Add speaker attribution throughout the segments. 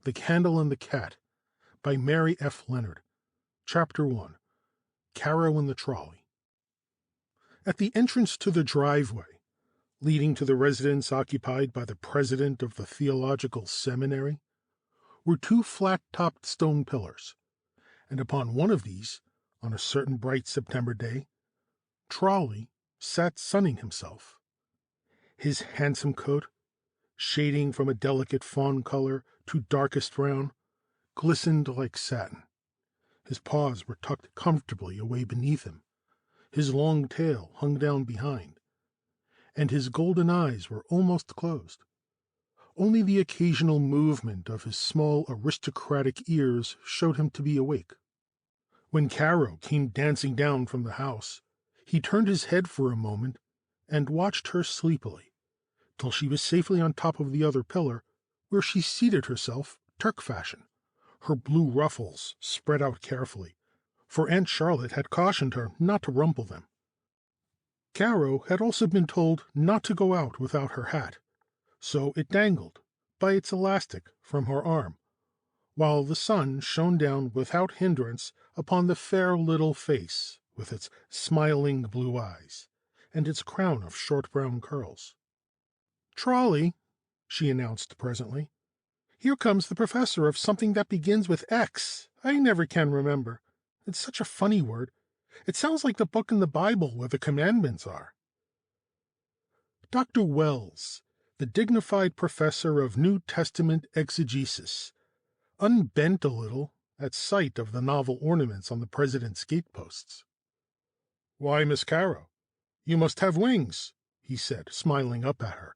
Speaker 1: The Candle and the Cat by Mary F. Leonard. Chapter 1. Caro and the Trolley. At the entrance to the driveway, leading to the residence occupied by the president of the theological seminary, were two flat-topped stone pillars, and upon one of these, on a certain bright September day, Trolley sat sunning himself. His handsome coat, shading from a delicate fawn color to darkest brown, glistened like satin. His paws were tucked comfortably away beneath him, his long tail hung down behind, and his golden eyes were almost closed. Only the occasional movement of his small aristocratic ears showed him to be awake. When Caro came dancing down from the house, he turned his head for a moment and watched her sleepily, till she was safely on top of the other pillar, where she seated herself Turk fashion, her blue ruffles spread out carefully, for Aunt Charlotte had cautioned her not to rumple them. Caro had also been told not to go out without her hat, so it dangled by its elastic from her arm, while the sun shone down without hindrance upon the fair little face with its smiling blue eyes and its crown of short brown curls. "Trolley," she announced presently, "here comes the professor of something that begins with X. I never can remember. It's such a funny word. It sounds like the book in the Bible where the commandments are." Dr. Wells, the dignified professor of New Testament exegesis, unbent a little at sight of the novel ornaments on the president's gateposts. "Why, Miss Caro, you must have wings," he said, smiling up at her.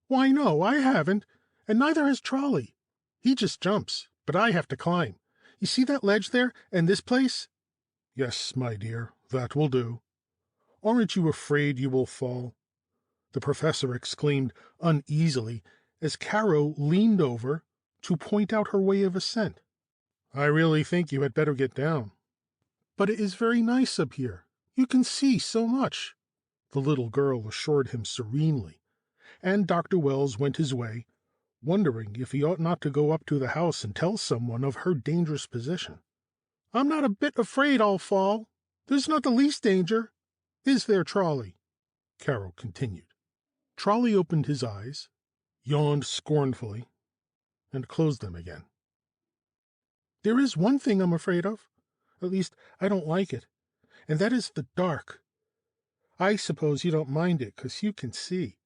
Speaker 1: "Why, no, I haven't, and neither has Trolley. He just jumps, but I have to climb. You see that ledge there, and this place?" "Yes, my dear, that will do. Aren't you afraid you will fall?" the professor exclaimed uneasily as Caro leaned over to point out her way of ascent. "I really think you had better get down." "But it is very nice up here. You can see so much," the little girl assured him serenely, and Dr. Wells went his way, wondering if he ought not to go up to the house and tell someone of her dangerous position. "I'm not a bit afraid I'll fall. There's not the least danger. Is there, Trolley?" Caro continued. Trolley opened his eyes, yawned scornfully, and closed them again. "There is one thing I'm afraid of. At least, I don't like it, and that is the dark. I suppose you don't mind it, 'cause you can see.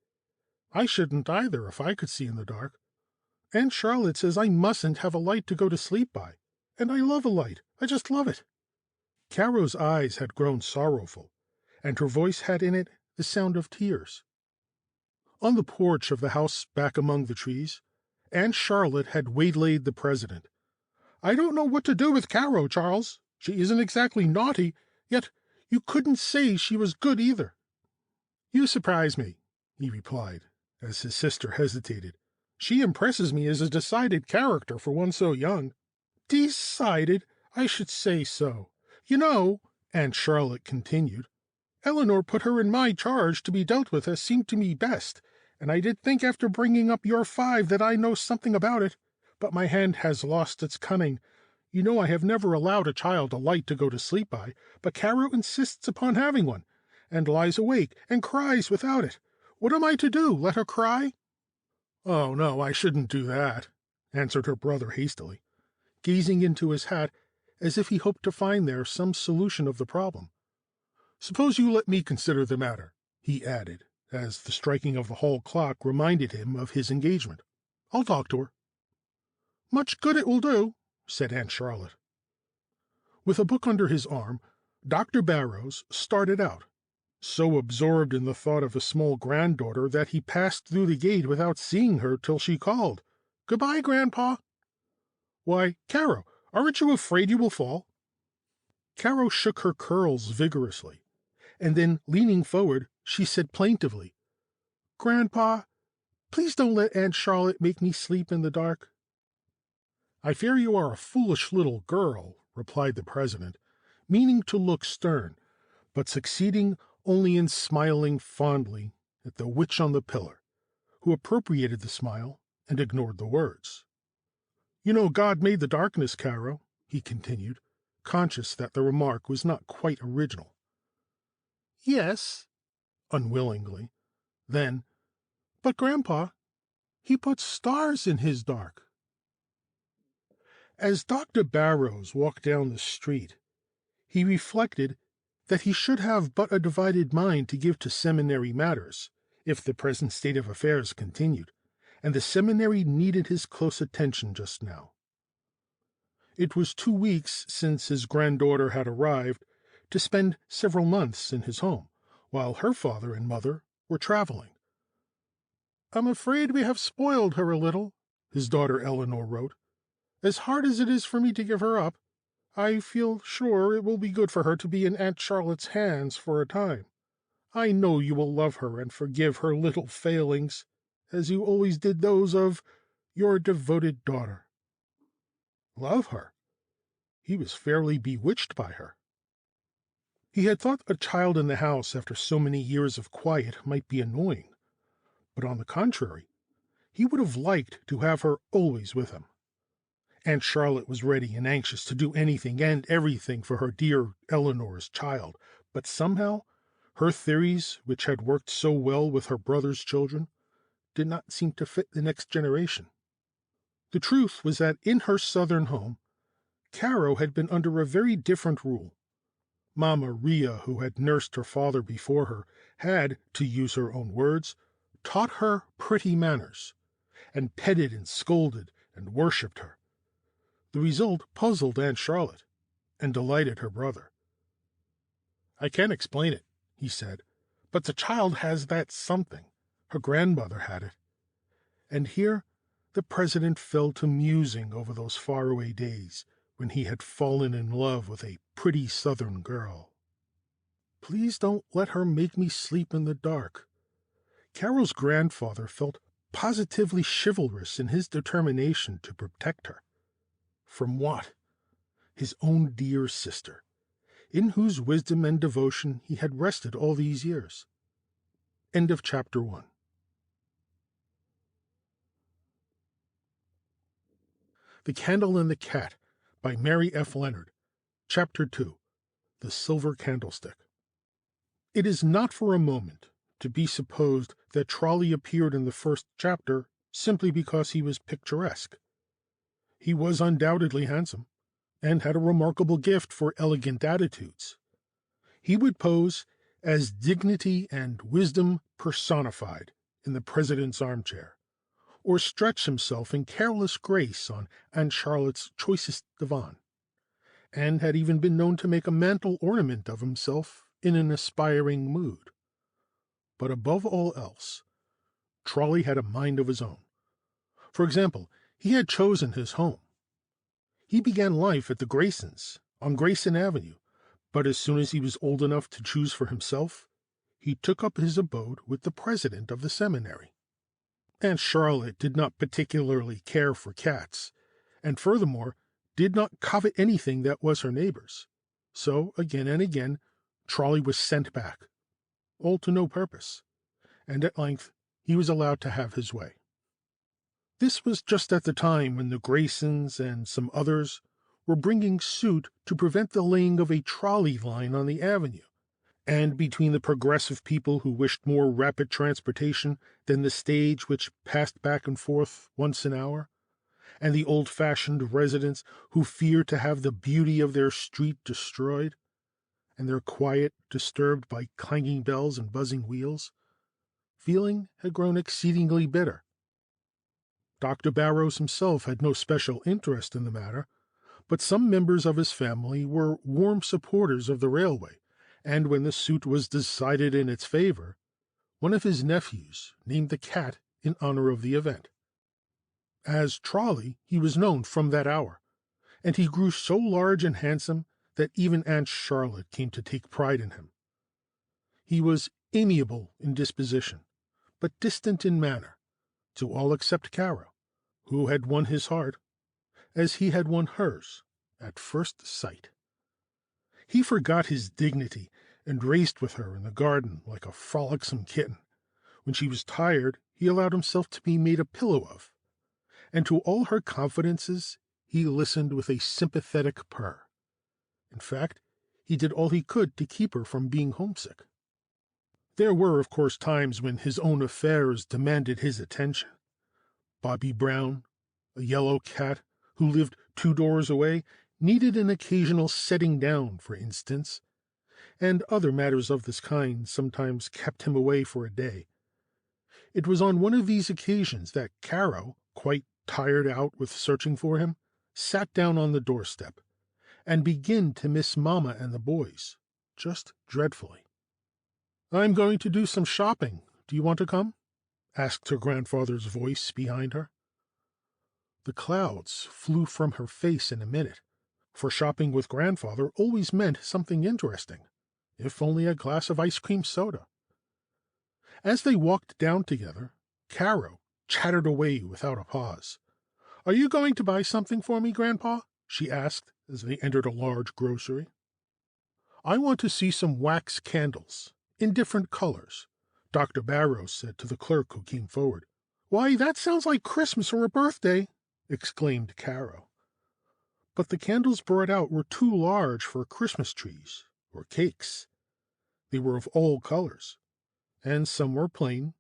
Speaker 1: I shouldn't either if I could see in the dark. Aunt Charlotte says I mustn't have a light to go to sleep by, and I love a light. I just love it." Caro's eyes had grown sorrowful, and her voice had in it the sound of tears. On the porch of the house back among the trees, Aunt Charlotte had waylaid the president. "I don't know what to do with Caro, Charles. She isn't exactly naughty, yet you couldn't say she was good either." "You surprise me," he replied, as his sister hesitated. "She impresses me as a decided character for one so young." "Decided? I should say so. You know," Aunt Charlotte continued, "Eleanor put her in my charge to be dealt with as seemed to me best, and I did think after bringing up your 5 that I know something about it, but my hand has lost its cunning. You know I have never allowed a child a light to go to sleep by, but Caro insists upon having one, and lies awake and cries without it. What am I to do? Let her cry?" "Oh, no, I shouldn't do that," answered her brother hastily, gazing into his hat as if he hoped to find there some solution of the problem. "Suppose you let me consider the matter," he added, as the striking of the hall clock reminded him of his engagement. "I'll talk to her." "Much good it will do," said Aunt Charlotte. With a book under his arm, Dr. Barrows started out, so absorbed in the thought of a small granddaughter that he passed through the gate without seeing her till she called, "Goodbye, Grandpa." "Why, Caro, aren't you afraid you will fall?" Caro shook her curls vigorously, and then, leaning forward, she said plaintively, "Grandpa, please don't let Aunt Charlotte make me sleep in the dark." "I fear you are a foolish little girl," replied the president, meaning to look stern, but succeeding only in smiling fondly at the witch on the pillar, who appropriated the smile and ignored the words. You know God made the darkness, Caro, he continued, conscious that the remark was not quite original. Yes, unwillingly. Then, but Grandpa, he puts stars in his dark. As Dr. Barrows walked down the street, he reflected that he should have but a divided mind to give to seminary matters if the present state of affairs continued, and the seminary needed his close attention just now. It was 2 weeks since his granddaughter had arrived to spend several months in his home, while her father and mother were traveling. "I'm afraid we have spoiled her a little," his daughter Eleanor wrote. "As hard as it is for me to give her up, I feel sure it will be good for her to be in Aunt Charlotte's hands for a time. I know you will love her and forgive her little failings, as you always did those of your devoted daughter." Love her? He was fairly bewitched by her. He had thought a child in the house after so many years of quiet might be annoying, but on the contrary, he would have liked to have her always with him. Aunt Charlotte was ready and anxious to do anything and everything for her dear Eleanor's child, but somehow her theories, which had worked so well with her brother's children, did not seem to fit the next generation. The truth was that in her southern home, Caro had been under a very different rule. Mama Ria, who had nursed her father before her, had, to use her own words, taught her pretty manners, and petted and scolded and worshipped her. The result puzzled Aunt Charlotte and delighted her brother. "I can't explain it," he said, "but the child has that something. Her grandmother had it." And here the president fell to musing over those faraway days when he had fallen in love with a pretty southern girl. Please don't let her make me sleep in the dark. Caro's grandfather felt positively chivalrous in his determination to protect her. From what? His own dear sister, in whose wisdom and devotion he had rested all these years. End of chapter 1. The Candle and the Cat by Mary F. Leonard. Chapter 2. The Silver Candlestick. It is not for a moment to be supposed that Trolley appeared in the first chapter simply because he was picturesque. He was undoubtedly handsome, and had a remarkable gift for elegant attitudes. He would pose as dignity and wisdom personified in the president's armchair, or stretch himself in careless grace on Aunt Charlotte's choicest divan, and had even been known to make a mantle ornament of himself in an aspiring mood. But above all else, Trolley had a mind of his own. For example, he had chosen his home. He began life at the Graysons, on Grayson Avenue, but as soon as he was old enough to choose for himself, he took up his abode with the president of the seminary. Aunt Charlotte did not particularly care for cats, and furthermore did not covet anything that was her neighbor's. So again and again Trolley was sent back, all to no purpose, and at length he was allowed to have his way. This was just at the time when the Graysons and some others were bringing suit to prevent the laying of a trolley line on the avenue, and between the progressive people who wished more rapid transportation than the stage which passed back and forth once an hour, and the old-fashioned residents who feared to have the beauty of their street destroyed, and their quiet disturbed by clanging bells and buzzing wheels, feeling had grown exceedingly bitter. Dr. Barrows himself had no special interest in the matter, but some members of his family were warm supporters of the railway, and when the suit was decided in its favor, one of his nephews named the cat in honor of the event. As Trolley, he was known from that hour, and he grew so large and handsome that even Aunt Charlotte came to take pride in him. He was amiable in disposition, but distant in manner, to all except Caro, who had won his heart, as he had won hers at first sight. He forgot his dignity and raced with her in the garden like a frolicsome kitten. When she was tired, he allowed himself to be made a pillow of, and to all her confidences he listened with a sympathetic purr. In fact, he did all he could to keep her from being homesick. There were, of course, times when his own affairs demanded his attention. Bobby Brown, a yellow cat who lived 2 doors away, needed an occasional setting down, for instance, and other matters of this kind sometimes kept him away for a day. It was on one of these occasions that Caro, quite tired out with searching for him, sat down on the doorstep and began to miss Mama and the boys, just dreadfully. "I'm going to do some shopping. Do you want to come?" asked her grandfather's voice behind her. The clouds flew from her face in a minute, for shopping with grandfather always meant something interesting, if only a glass of ice cream soda. As they walked down together, Caro chattered away without a pause. "Are you going to buy something for me, Grandpa?" she asked as they entered a large grocery. "I want to see some wax candles in different colors," Dr. Barrows said to the clerk who came forward. "Why, that sounds like Christmas or a birthday," exclaimed Caro. But the candles brought out were too large for Christmas trees or cakes. They were of all colors, and some were plain,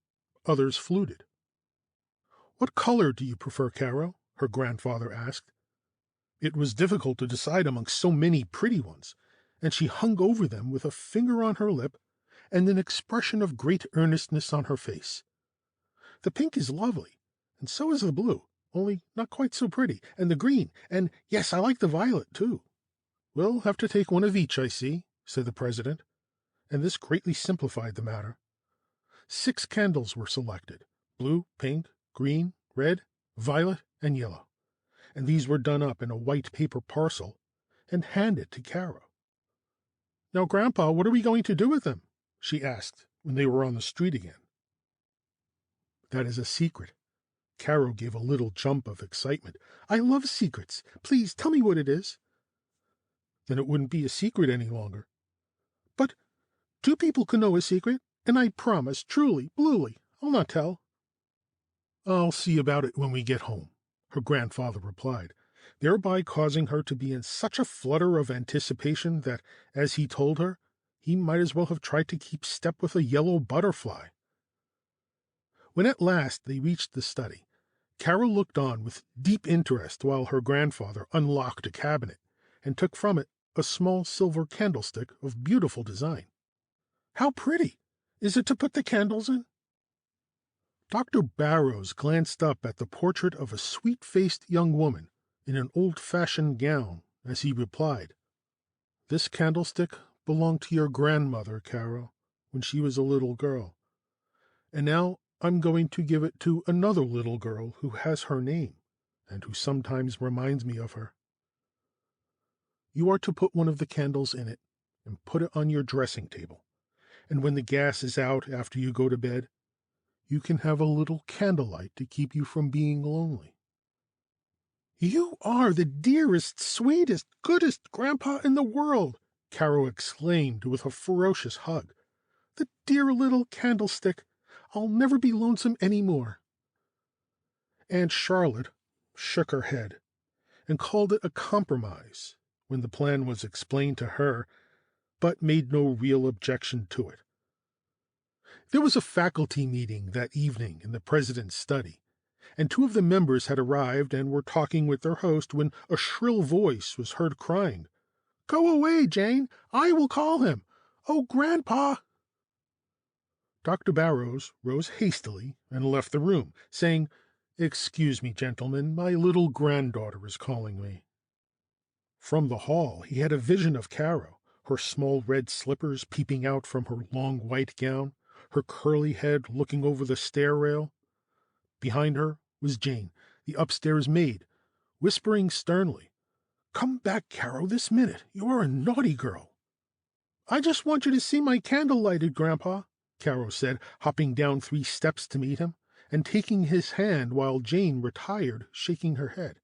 Speaker 1: others fluted. "What color do you prefer, Caro?" her grandfather asked. It was difficult to decide among so many pretty ones, and she hung over them with a finger on her lip and an expression of great earnestness on her face. "The pink is lovely, and so is the blue, only not quite so pretty, and the green, and yes, I like the violet, too." "We'll have to take one of each, I see," said the president, and this greatly simplified the matter. 6 candles were selected: blue, pink, green, red, violet, and yellow, and these were done up in a white paper parcel and handed to Caro. "Now, Grandpa, what are we going to do with them?" she asked when they were on the street again. "That is a secret." Caro gave a little jump of excitement. "I love secrets. Please tell me what it is." "Then it wouldn't be a secret any longer." "But 2 people can know a secret, and I promise, truly, bluely, I'll not tell." "I'll see about it when we get home," her grandfather replied, thereby causing her to be in such a flutter of anticipation that, as he told her, he might as well have tried to keep step with a yellow butterfly. When at last they reached the study, Caro looked on with deep interest while her grandfather unlocked a cabinet and took from it a small silver candlestick of beautiful design. "How pretty! Is it to put the candles in?" Dr. Barrows glanced up at the portrait of a sweet-faced young woman in an old-fashioned gown as he replied, "This candlestick belonged to your grandmother, Caro, when she was a little girl, and now I'm going to give it to another little girl who has her name, and who sometimes reminds me of her. You are to put one of the candles in it and put it on your dressing table, and when the gas is out after you go to bed, you can have a little candlelight to keep you from being lonely." "You are the dearest, sweetest, goodest grandpa in the world," Caro exclaimed with a ferocious hug. "The dear little candlestick. I'll never be lonesome any more." Aunt Charlotte shook her head and called it a compromise when the plan was explained to her, but made no real objection to it. There was a faculty meeting that evening in the president's study, and 2 of the members had arrived and were talking with their host when a shrill voice was heard crying, "Go away, Jane! I will call him! Oh, Grandpa!" Dr. Barrows rose hastily and left the room, saying, "Excuse me, gentlemen, my little granddaughter is calling me." From the hall he had a vision of Caro, her small red slippers peeping out from her long white gown, her curly head looking over the stair rail. Behind her was Jane, the upstairs maid, whispering sternly, "Come back, Caro, this minute. You are a naughty girl." "I just want you to see my candle lighted, Grandpa," Caro said, hopping down 3 steps to meet him, and taking his hand while Jane retired, shaking her head.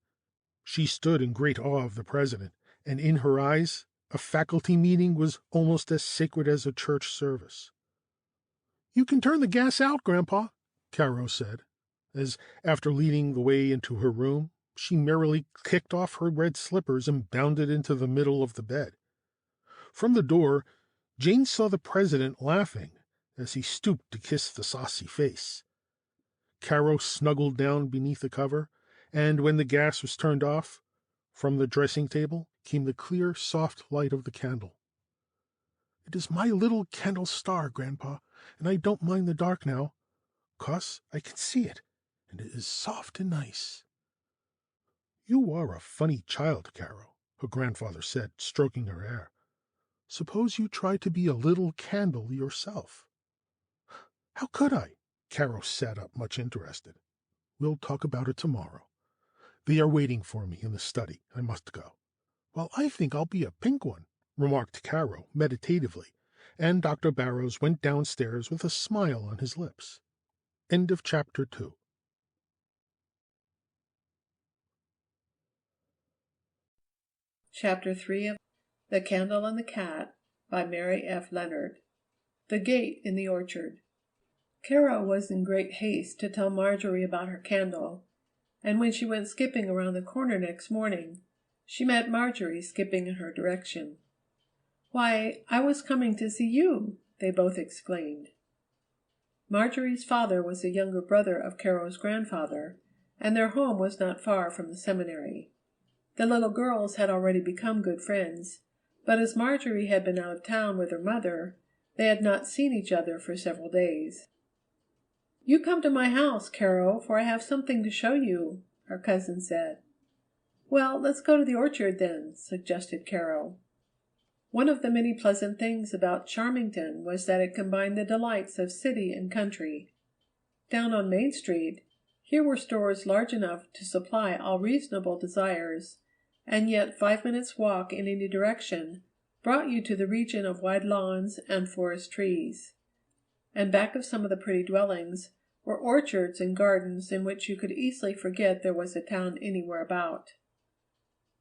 Speaker 1: She stood in great awe of the president, and in her eyes a faculty meeting was almost as sacred as a church service. "You can turn the gas out, Grandpa," Caro said, as, after leading the way into her room, she merrily kicked off her red slippers and bounded into the middle of the bed. From the door, Jane saw the president laughing as he stooped to kiss the saucy face. Caro snuggled down beneath the cover, and when the gas was turned off, from the dressing table came the clear, soft light of the candle. "It is my little candle star, Grandpa, and I don't mind the dark now, 'cause I can see it, and it is soft and nice." "You are a funny child, Caro," her grandfather said, stroking her hair. "Suppose you try to be a little candle yourself." "How could I?" Caro sat up, much interested. "We'll talk about it tomorrow. They are waiting for me in the study. I must go." "Well, I think I'll be a pink one," remarked Caro meditatively, and Dr. Barrows went downstairs with a smile on his lips. End of chapter 2.
Speaker 2: Chapter 3 of The Candle and the Cat by Mary F. Leonard. The Gate in the Orchard. Caro was in great haste to tell Marjory about her candle, and when she went skipping around the corner next morning, she met Marjory skipping in her direction. "Why, I was coming to see you!" they both exclaimed. Marjory's father was the younger brother of Caro's grandfather, and their home was not far from the seminary. The little girls had already become good friends, but as Marjory had been out of town with her mother, they had not seen each other for several days. "You come to my house, Caro, for I have something to show you," her cousin said. "Well, let's go to the orchard then," suggested Caro. One of the many pleasant things about Charmington was that it combined the delights of city and country. Down on Main Street, here were stores large enough to supply all reasonable desires, and yet 5 minutes' walk in any direction brought you to the region of wide lawns and forest trees. And back of some of the pretty dwellings were orchards and gardens in which you could easily forget there was a town anywhere about.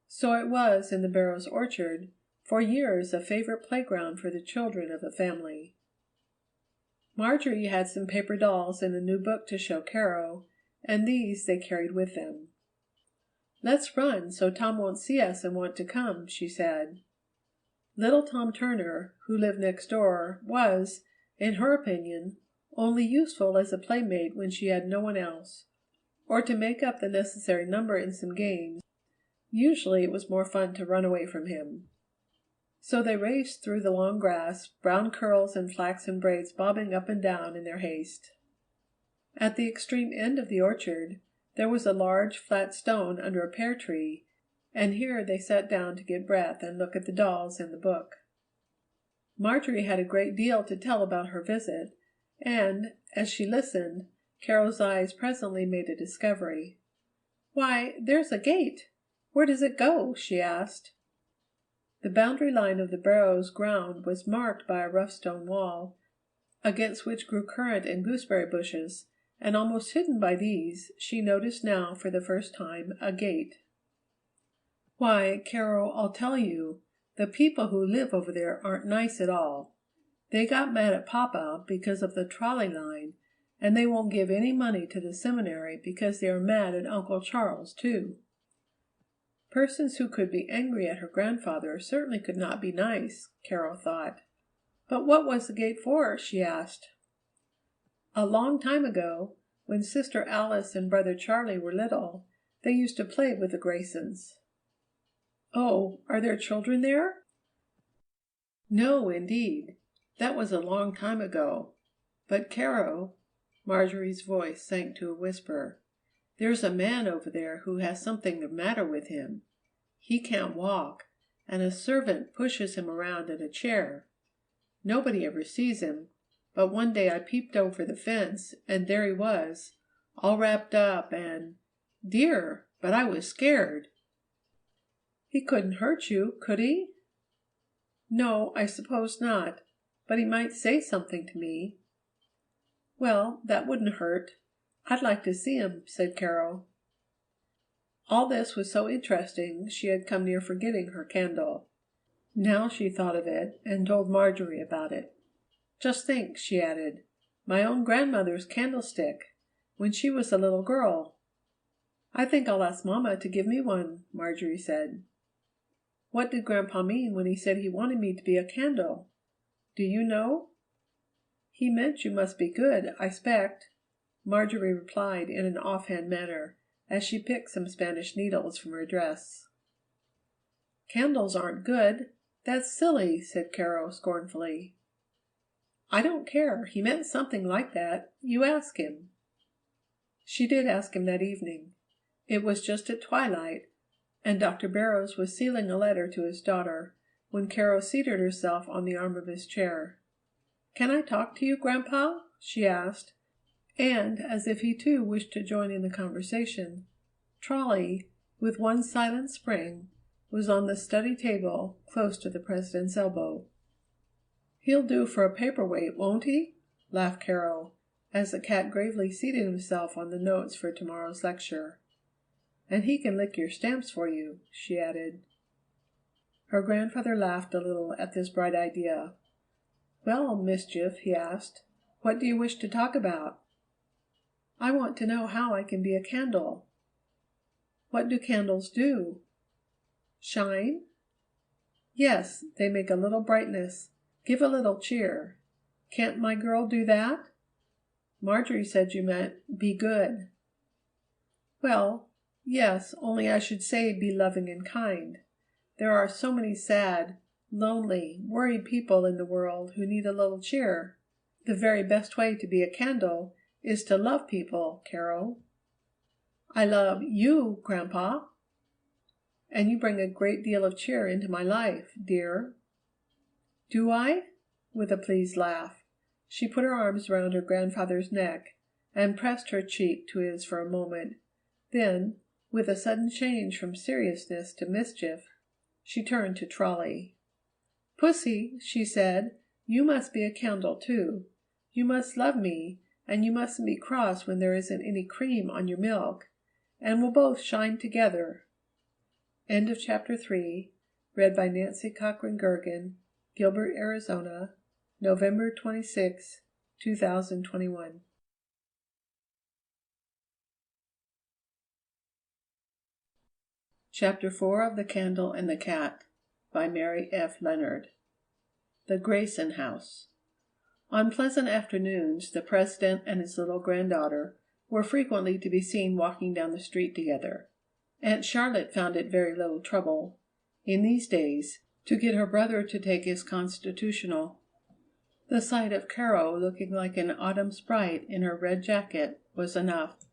Speaker 2: So it was in the Barrows orchard, for years a favorite playground for the children of the family. Marjory had some paper dolls and a new book to show Caro, and these they carried with them. "Let's run, so Tom won't see us and want to come," she said. Little Tom Turner, who lived next door, was, in her opinion, only useful as a playmate when she had no one else, or to make up the necessary number in some games. Usually it was more fun to run away from him. So they raced through the long grass, brown curls and flaxen braids bobbing up and down in their haste. At the extreme end of the orchard there was a large flat stone under a pear tree, and here they sat down to get breath and look at the dolls and the book. Marjory had a great deal to tell about her visit, and, as she listened, Caro's eyes presently made a discovery. "Why, there's a gate! Where does it go?" she asked. The boundary line of the Barrows' ground was marked by a rough stone wall, against which grew currant and gooseberry bushes, and almost hidden by these, she noticed now for the first time a gate. "Why, Caro, I'll tell you, the people who live over there aren't nice at all. They got mad at Papa because of the trolley line, and they won't give any money to the seminary because they are mad at Uncle Charles, too." Persons who could be angry at her grandfather certainly could not be nice, Caro thought. But what was the gate for? She asked. "A long time ago, when Sister Alice and Brother Charlie were little, they used to play with the Graysons." "Oh, are there children there?" "No, indeed. That was a long time ago. But Caro," Marjory's voice sank to a whisper, "there's a man over there who has something the matter with him. He can't walk, and a servant pushes him around in a chair. Nobody ever sees him, but one day I peeped over the fence, and there he was, all wrapped up and dear, but I was scared." "He couldn't hurt you, could he?" "No, I suppose not, but he might say something to me." "Well, that wouldn't hurt. I'd like to see him," said Caro. All this was so interesting she had come near forgetting her candle. Now she thought of it and told Marjory about it. "Just think," she added, "my own grandmother's candlestick. when she was a little girl." "I think I'll ask Mamma to give me one," Marjory said. "What did Grandpa mean when he said he wanted me to be a candle? Do you know?" "He meant you must be good, I 'spect," Marjory replied in an offhand manner, as she picked some Spanish needles from her dress. "Candles aren't good. That's silly," said Caro scornfully. "I don't care. He meant something like that. You ask him." She did ask him that evening. It was just at twilight, and Dr. Barrows was sealing a letter to his daughter, when Caro seated herself on the arm of his chair. "Can I talk to you, Grandpa?" she asked, and, as if he too wished to join in the conversation, Trolley, with one silent spring, was on the study table close to the president's elbow. "He'll do for a paperweight, won't he?" laughed Caro, as the cat gravely seated himself on the notes for tomorrow's lecture. "And he can lick your stamps for you," she added. Her grandfather laughed a little at this bright idea. "Well, Mischief," he asked, "what do you wish to talk about?" "I want to know how I can be a candle." "What do candles do?" "Shine?" "Yes, they make a little brightness, give a little cheer. Can't my girl do that?" "Marjory said you meant be good." "Well, yes, only I should say be loving and kind. There are so many sad, lonely, worried people in the world who need a little cheer. The very best way to be a candle is to love people, Caro." "I love you, Grandpa." "And you bring a great deal of cheer into my life, dear." "Do I?" with a pleased laugh. She put her arms around her grandfather's neck and pressed her cheek to his for a moment. Then, with a sudden change from seriousness to mischief, she turned to Trolley. "Pussy," she said, "you must be a candle, too. You must love me, and you mustn't be cross when there isn't any cream on your milk, and we'll both shine together." End of chapter 3, read by Nancy Cochran Gergen, Gilbert, Arizona, November 26, 2021. Chapter 4 of The Candle and the Cat by Mary F. Leonard. The Grayson House. On pleasant afternoons the president and his little granddaughter were frequently to be seen walking down the street together. Aunt Charlotte found it very little trouble, in these days, to get her brother to take his constitutional. The sight of Caro looking like an autumn sprite in her red jacket was enough.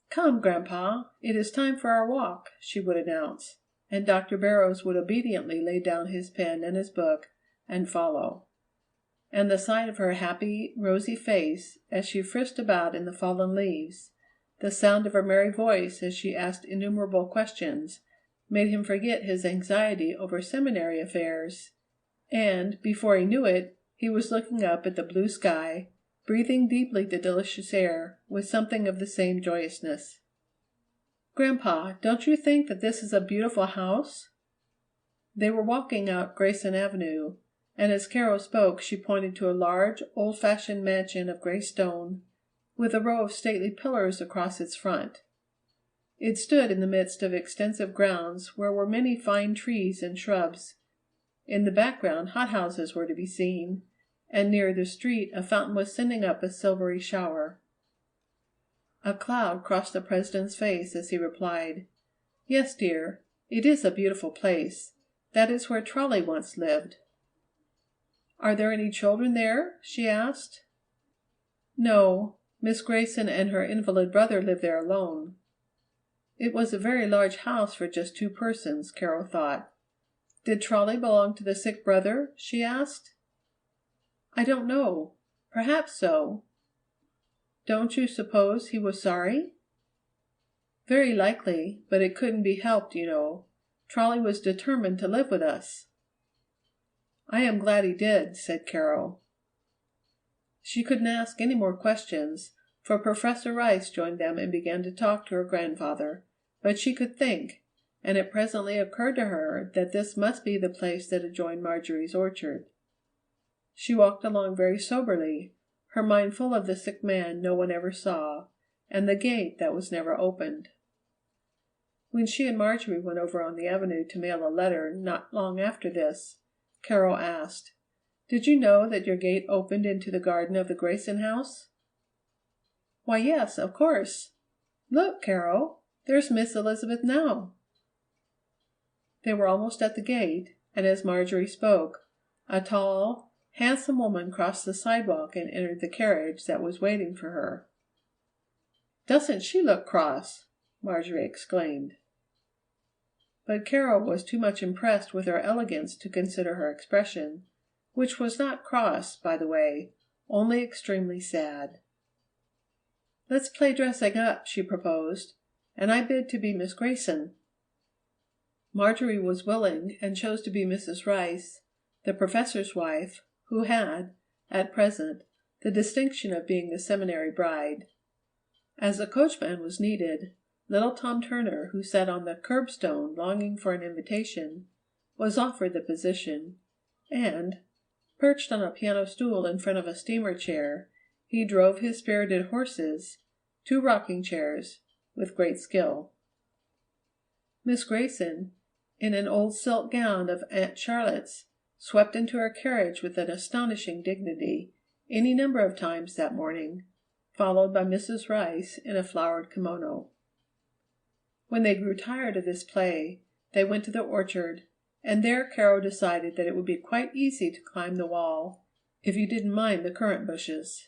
Speaker 2: "Come, Grandpa, it is time for our walk," she would announce, and Dr. Barrows would obediently lay down his pen and his book and follow. And the sight of her happy, rosy face as she frisked about in the fallen leaves, the sound of her merry voice as she asked innumerable questions, made him forget his anxiety over seminary affairs, and, before he knew it, he was looking up at the blue sky, breathing deeply the delicious air, with something of the same joyousness. "Grandpa, don't you think that this is a beautiful house?" They were walking out Grayson Avenue, and as Caro spoke she pointed to a large, old-fashioned mansion of gray stone, with a row of stately pillars across its front. It stood in the midst of extensive grounds where were many fine trees and shrubs. In the background hothouses were to be seen, and near the street a fountain was sending up a silvery shower. A cloud crossed the president's face as he replied: "Yes, dear, it is a beautiful place. That is where Trolley once lived." "Are there any children there?" she asked. "No. Miss Grayson and her invalid brother live there alone." It was a very large house for just two persons, Caro thought. Did Trolley belong to the sick brother? She asked. "I don't know. Perhaps so." "Don't you suppose he was sorry?" "Very likely, but it couldn't be helped, you know. Trolley was determined to live with us." "I am glad he did," said Caro. She couldn't ask any more questions, for Professor Rice joined them and began to talk to her grandfather, but she could think, and it presently occurred to her that this must be the place that adjoined Marjory's orchard. She walked along very soberly, her mind full of the sick man no one ever saw, and the gate that was never opened. When she and Marjory went over on the avenue to mail a letter not long after this, Caro asked, "Did you know that your gate opened into the garden of the Grayson house?" "Why, yes, of course. Look, Caro, there's Miss Elizabeth now." They were almost at the gate, and as Marjory spoke, a tall, handsome woman crossed the sidewalk and entered the carriage that was waiting for her. "Doesn't she look cross?" Marjory exclaimed. But Caro was too much impressed with her elegance to consider her expression, which was not cross, by the way, only extremely sad. "Let's play dressing up," she proposed, "and I bid to be Miss Grayson." Marjory was willing, and chose to be Mrs. Rice, the professor's wife, who had, at present, the distinction of being the seminary bride. As a coachman was needed, little Tom Turner, who sat on the curbstone longing for an invitation, was offered the position, and, perched on a piano stool in front of a steamer chair, he drove his spirited horses, 2 rocking chairs, with great skill. Miss Grayson, in an old silk gown of Aunt Charlotte's, swept into her carriage with an astonishing dignity, any number of times that morning, followed by Mrs. Rice in a flowered kimono. When they grew tired of this play, they went to the orchard, and there Caro decided that it would be quite easy to climb the wall, if you didn't mind the currant bushes.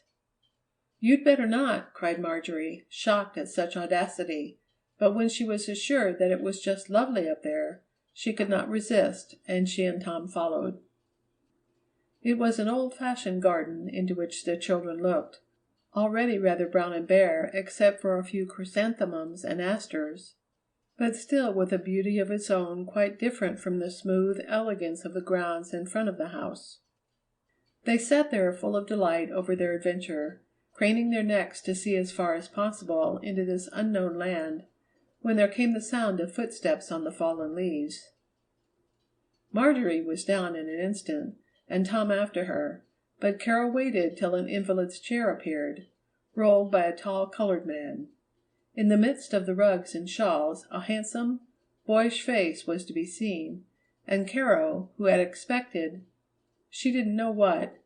Speaker 2: "You'd better not," cried Marjory, shocked at such audacity, but when she was assured that it was just lovely up there, she could not resist, and she and Tom followed. It was an old-fashioned garden into which the children looked, already rather brown and bare except for a few chrysanthemums and asters, but still with a beauty of its own quite different from the smooth elegance of the grounds in front of the house. They sat there full of delight over their adventure, craning their necks to see as far as possible into this unknown land, when there came the sound of footsteps on the fallen leaves. Marjory was down in an instant, and Tom after her, but Caro waited till an invalid's chair appeared, rolled by a tall colored man. In the midst of the rugs and shawls a handsome, boyish face was to be seen, and Caro, who had expected, she didn't know what,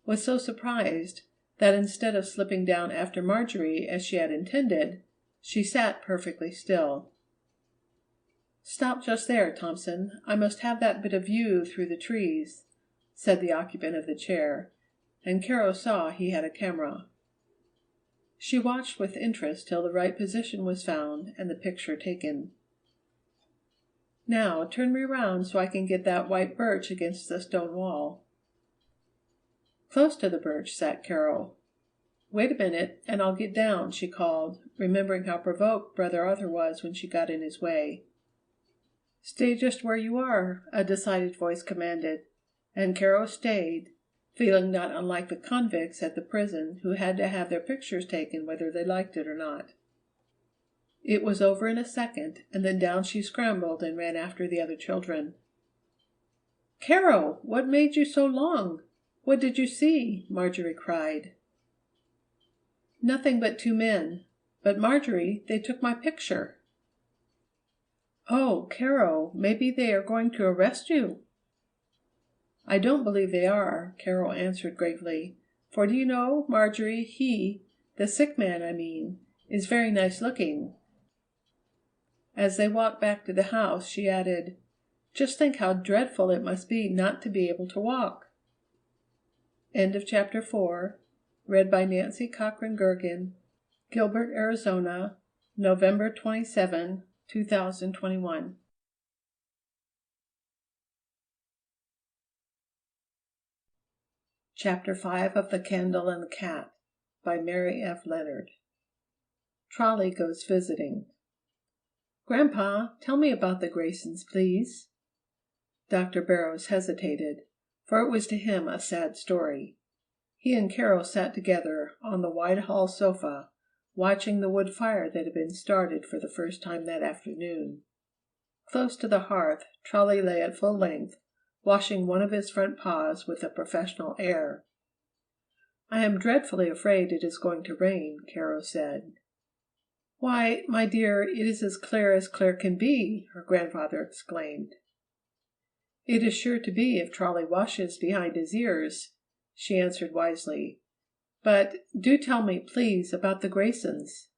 Speaker 2: was so surprised that instead of slipping down after Marjory as she had intended, she sat perfectly still. "Stop just there, Thompson. I must have that bit of view through the trees," said the occupant of the chair, and Caro saw he had a camera. She watched with interest till the right position was found and the picture taken. "Now turn me around so I can get that white birch against the stone wall." Close to the birch sat Caro. "Wait a minute, and I'll get down," she called, remembering how provoked Brother Arthur was when she got in his way. "Stay just where you are," a decided voice commanded, and Caro stayed, feeling not unlike the convicts at the prison who had to have their pictures taken whether they liked it or not. It was over in a second, and then down she scrambled and ran after the other children. "Caro, what made you so long? What did you see?" Marjory cried. "Nothing but 2 men. But, Marjory, they took my picture." "Oh, Caro, maybe they are going to arrest you." "I don't believe they are," Caro answered gravely, "for do you know, Marjory, the sick man, I mean, is very nice looking." As they walked back to the house, she added, "Just think how dreadful it must be not to be able to walk." End of chapter 4. Read by Nancy Cochran Gergen, Gilbert, Arizona, November 27, 2021. Chapter 5 of The Candle and the Cat by Mary F. Leonard. Trolley goes visiting. "Grandpa, tell me about the Graysons, please." Dr. Barrows hesitated, for it was to him a sad story. He and Caro sat together on the wide hall sofa, watching the wood fire that had been started for the first time that afternoon. Close to the hearth, Trolley lay at full length, washing one of his front paws with a professional air. "I am dreadfully afraid it is going to rain," Caro said. "Why, my dear, it is as clear can be!" her grandfather exclaimed. "It is sure to be if Trolley washes behind his ears," she answered wisely. "But do tell me, please, about the Graysons."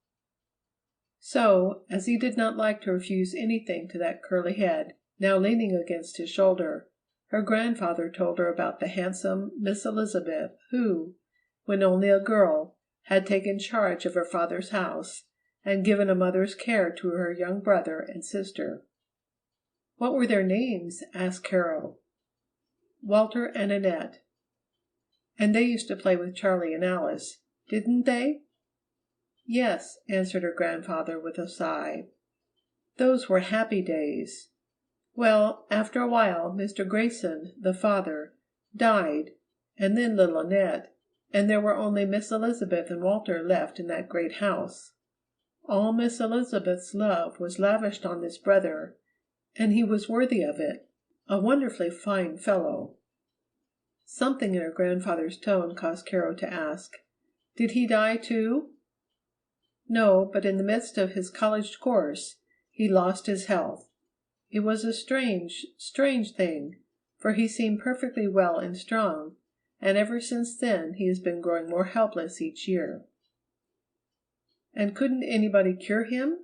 Speaker 2: So, as he did not like to refuse anything to that curly head, now leaning against his shoulder, her grandfather told her about the handsome Miss Elizabeth who, when only a girl, had taken charge of her father's house and given a mother's care to her young brother and sister. "What were their names?" asked Caro. "Walter and Annette." "And they used to play with Charlie and Alice, didn't they?" "Yes," answered her grandfather with a sigh. "Those were happy days. Well, after a while Mr. Grayson, the father, died, and then little Annette, and there were only Miss Elizabeth and Walter left in that great house. All Miss Elizabeth's love was lavished on this brother, and he was worthy of it, a wonderfully fine fellow." Something in her grandfather's tone caused Caro to ask, "Did he die too?" "No, but in the midst of his college course he lost his health. It was a strange, strange thing, for he seemed perfectly well and strong, and ever since then he has been growing more helpless each year." "And couldn't anybody cure him?"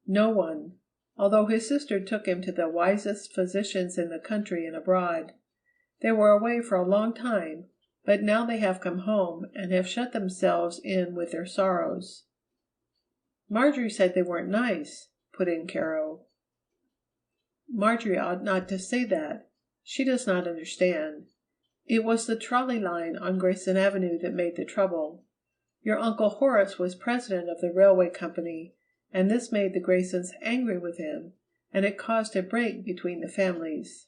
Speaker 2: "No one, although his sister took him to the wisest physicians in the country and abroad. They were away for a long time, but now they have come home and have shut themselves in with their sorrows." "Marjory said they weren't nice," put in Caro. "Marjory ought not to say that. She does not understand. It was the trolley line on Grayson Avenue that made the trouble. Your Uncle Horace was president of the railway company, and this made the Graysons angry with him, and it caused a break between the families."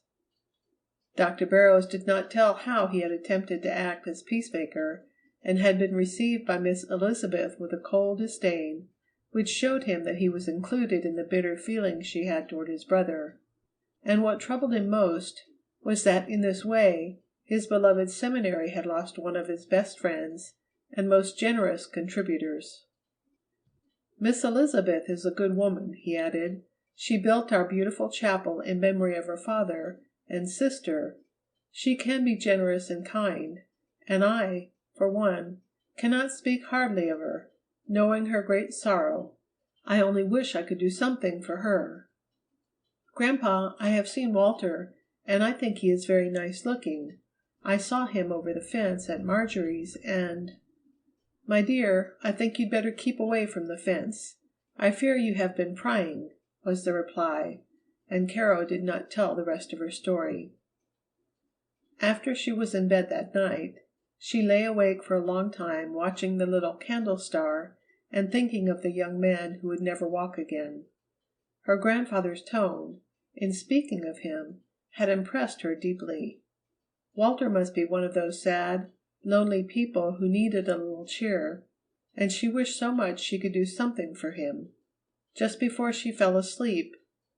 Speaker 2: Dr. Barrows did not tell how he had attempted to act as peacemaker, and had been received by Miss Elizabeth with a cold disdain, which showed him that he was included in the bitter feeling she had toward his brother. And what troubled him most was that in this way his beloved seminary had lost one of its best friends and most generous contributors. "Miss Elizabeth is a good woman," he added. "She built our beautiful chapel in memory of her father and sister. She can be generous and kind, and I, for one, cannot speak hardly of her, knowing her great sorrow. I only wish I could do something for her." "Grandpa, I have seen Walter, and I think he is very nice looking. I saw him over the fence at Marjory's, and—" "My dear, I think you'd better keep away from the fence. I fear you have been prying," was the reply, and Caro did not tell the rest of her story. After she was in bed that night, she lay awake for a long time watching the little candle star and thinking of the young man who would never walk again. Her grandfather's tone, in speaking of him, had impressed her deeply. Walter must be one of those sad, lonely people who needed a little cheer, and she wished so much she could do something for him. Just before she fell asleep,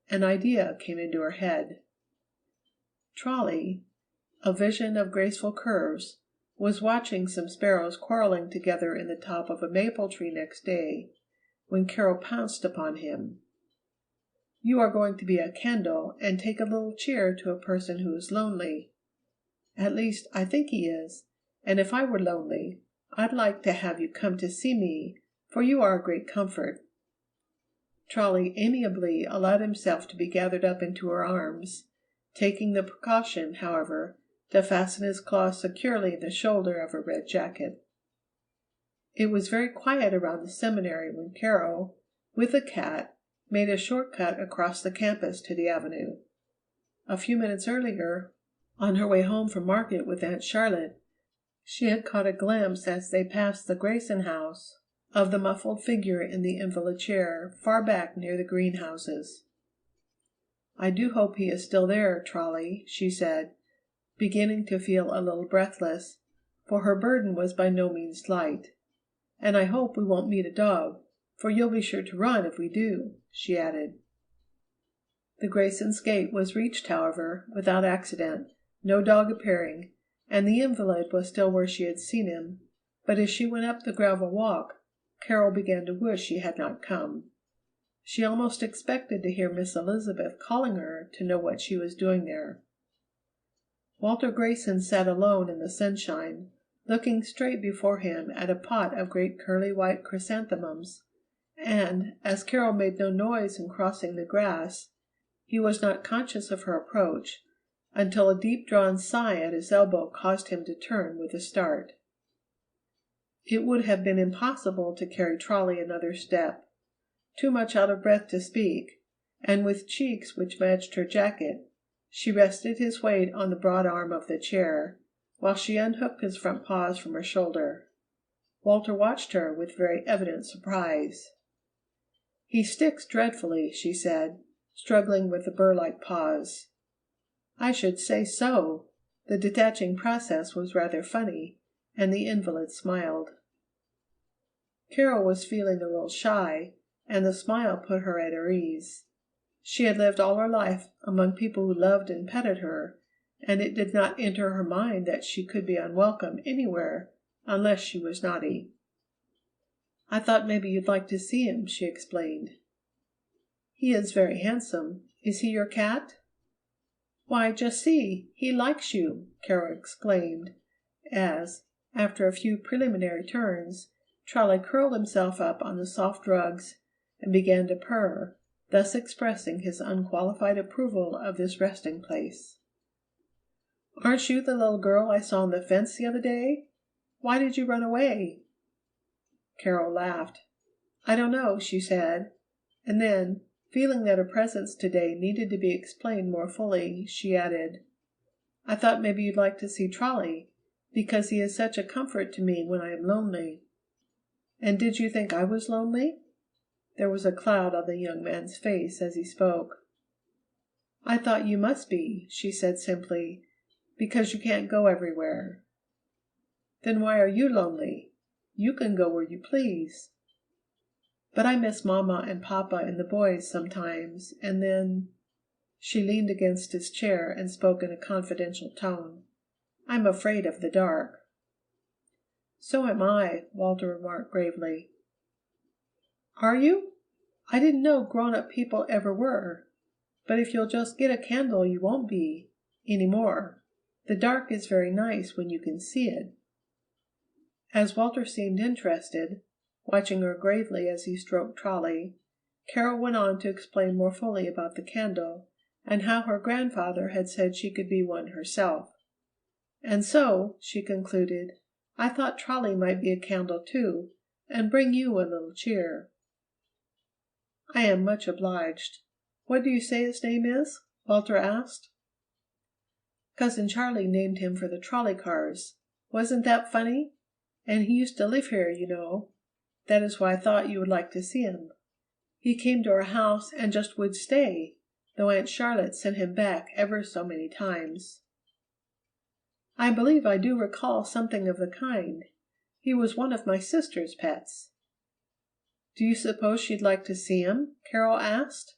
Speaker 2: an idea came into her head. Trolley, a vision of graceful curves, was watching some sparrows quarreling together in the top of a maple tree next day, when Caro pounced upon him. "You are going to be a candle and take a little cheer to a person who is lonely. At least, I think he is, and if I were lonely, I'd like to have you come to see me, for you are a great comfort." Trolley amiably allowed himself to be gathered up into her arms, taking the precaution, however, to fasten his claws securely in the shoulder of her red jacket. It was very quiet around the seminary when Caro, with the cat, made a short cut across the campus to the avenue. A few minutes earlier, on her way home from market with Aunt Charlotte, she had caught a glimpse as they passed the Grayson house of the muffled figure in the invalid chair, far back near the greenhouses. "I do hope he is still there, Trolley," she said, beginning to feel a little breathless, for her burden was by no means light. "And I hope we won't meet a dog, for you'll be sure to run if we do," she added. The Graysons' gate was reached, however, without accident, no dog appearing, and the invalid was still where she had seen him, but as she went up the gravel walk, Carol began to wish she had not come. She almost expected to hear Miss Elizabeth calling her to know what she was doing there. Walter Grayson sat alone in the sunshine, looking straight before him at a pot of great curly white chrysanthemums, and, as Carol made no noise in crossing the grass, he was not conscious of her approach until a deep-drawn sigh at his elbow caused him to turn with a start. It would have been impossible to carry Trolley another step. Too much out of breath to speak, and with cheeks which matched her jacket, she rested his weight on the broad arm of the chair, while she unhooked his front paws from her shoulder. Walter watched her with very evident surprise. "He sticks dreadfully," she said, struggling with the burr-like paws. "I should say so." The detaching process was rather funny, and the invalid smiled. Caro was feeling a little shy, and the smile put her at her ease. She had lived all her life among people who loved and petted her, and it did not enter her mind that she could be unwelcome anywhere unless she was naughty. "I thought maybe you'd like to see him," she explained. "He is very handsome. Is he your cat?" "Why, just see, he likes you!" Caro exclaimed, as, after a few preliminary turns, Trolley curled himself up on the soft rugs and began to purr, thus expressing his unqualified approval of this resting place. "Aren't you the little girl I saw on the fence the other day? Why did you run away?" Caro laughed. "I don't know," she said, and then, feeling that her presence today needed to be explained more fully, she added, "I thought maybe you'd like to see Trolley, because he is such a comfort to me when I am lonely." "And did you think I was lonely?" There was a cloud on the young man's face as he spoke. "I thought you must be," she said simply, "because you can't go everywhere." "Then why are you lonely? You can go where you please." "But I miss Mama and Papa and the boys sometimes, and then—" She leaned against his chair and spoke in a confidential tone. "I'm afraid of the dark." "So am I," Walter remarked gravely. "Are you? I didn't know grown-up people ever were. But if you'll just get a candle you won't be any more. The dark is very nice when you can see it." As Walter seemed interested, watching her gravely as he stroked Trolley, Caro went on to explain more fully about the candle and how her grandfather had said she could be one herself. "And so," she concluded, "I thought Trolley might be a candle too, and bring you a little cheer." "I am much obliged. What do you say his name is?" Walter asked. "Cousin Charlie named him for the trolley cars. Wasn't that funny? And he used to live here, you know. That is why I thought you would like to see him. He came to our house and just would stay, though Aunt Charlotte sent him back ever so many times." "I believe I do recall something of the kind. He was one of my sister's pets." "Do you suppose she'd like to see him?" Caro asked.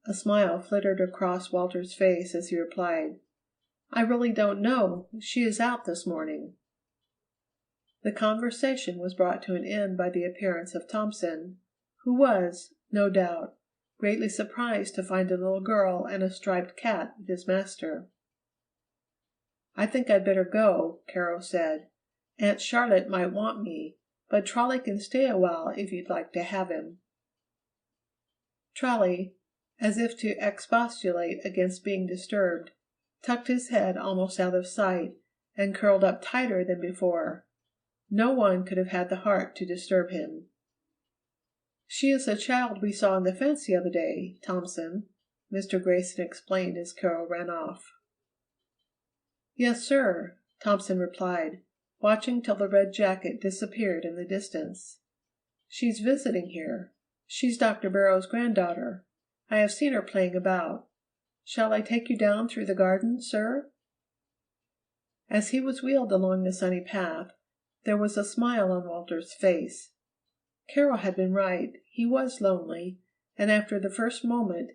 Speaker 2: A smile flittered across Walter's face as he replied, "I really don't know. She is out this morning." The conversation was brought to an end by the appearance of Thompson, who was, no doubt, greatly surprised to find a little girl and a striped cat with his master. "I think I'd better go," Caro said. "Aunt Charlotte might want me, but Trolley can stay a while if you'd like to have him." Trolley, as if to expostulate against being disturbed, tucked his head almost out of sight and curled up tighter than before. No one could have had the heart to disturb him. "She is a child we saw on the fence the other day, Thompson," Mr. Grayson explained as Caro ran off. "Yes, sir," Thompson replied, watching till the red jacket disappeared in the distance. "She's visiting here. She's Dr. Barrow's granddaughter. I have seen her playing about. Shall I take you down through the garden, sir?" As he was wheeled along the sunny path, there was a smile on Walter's face. Caro had been right, he was lonely, and after the first moment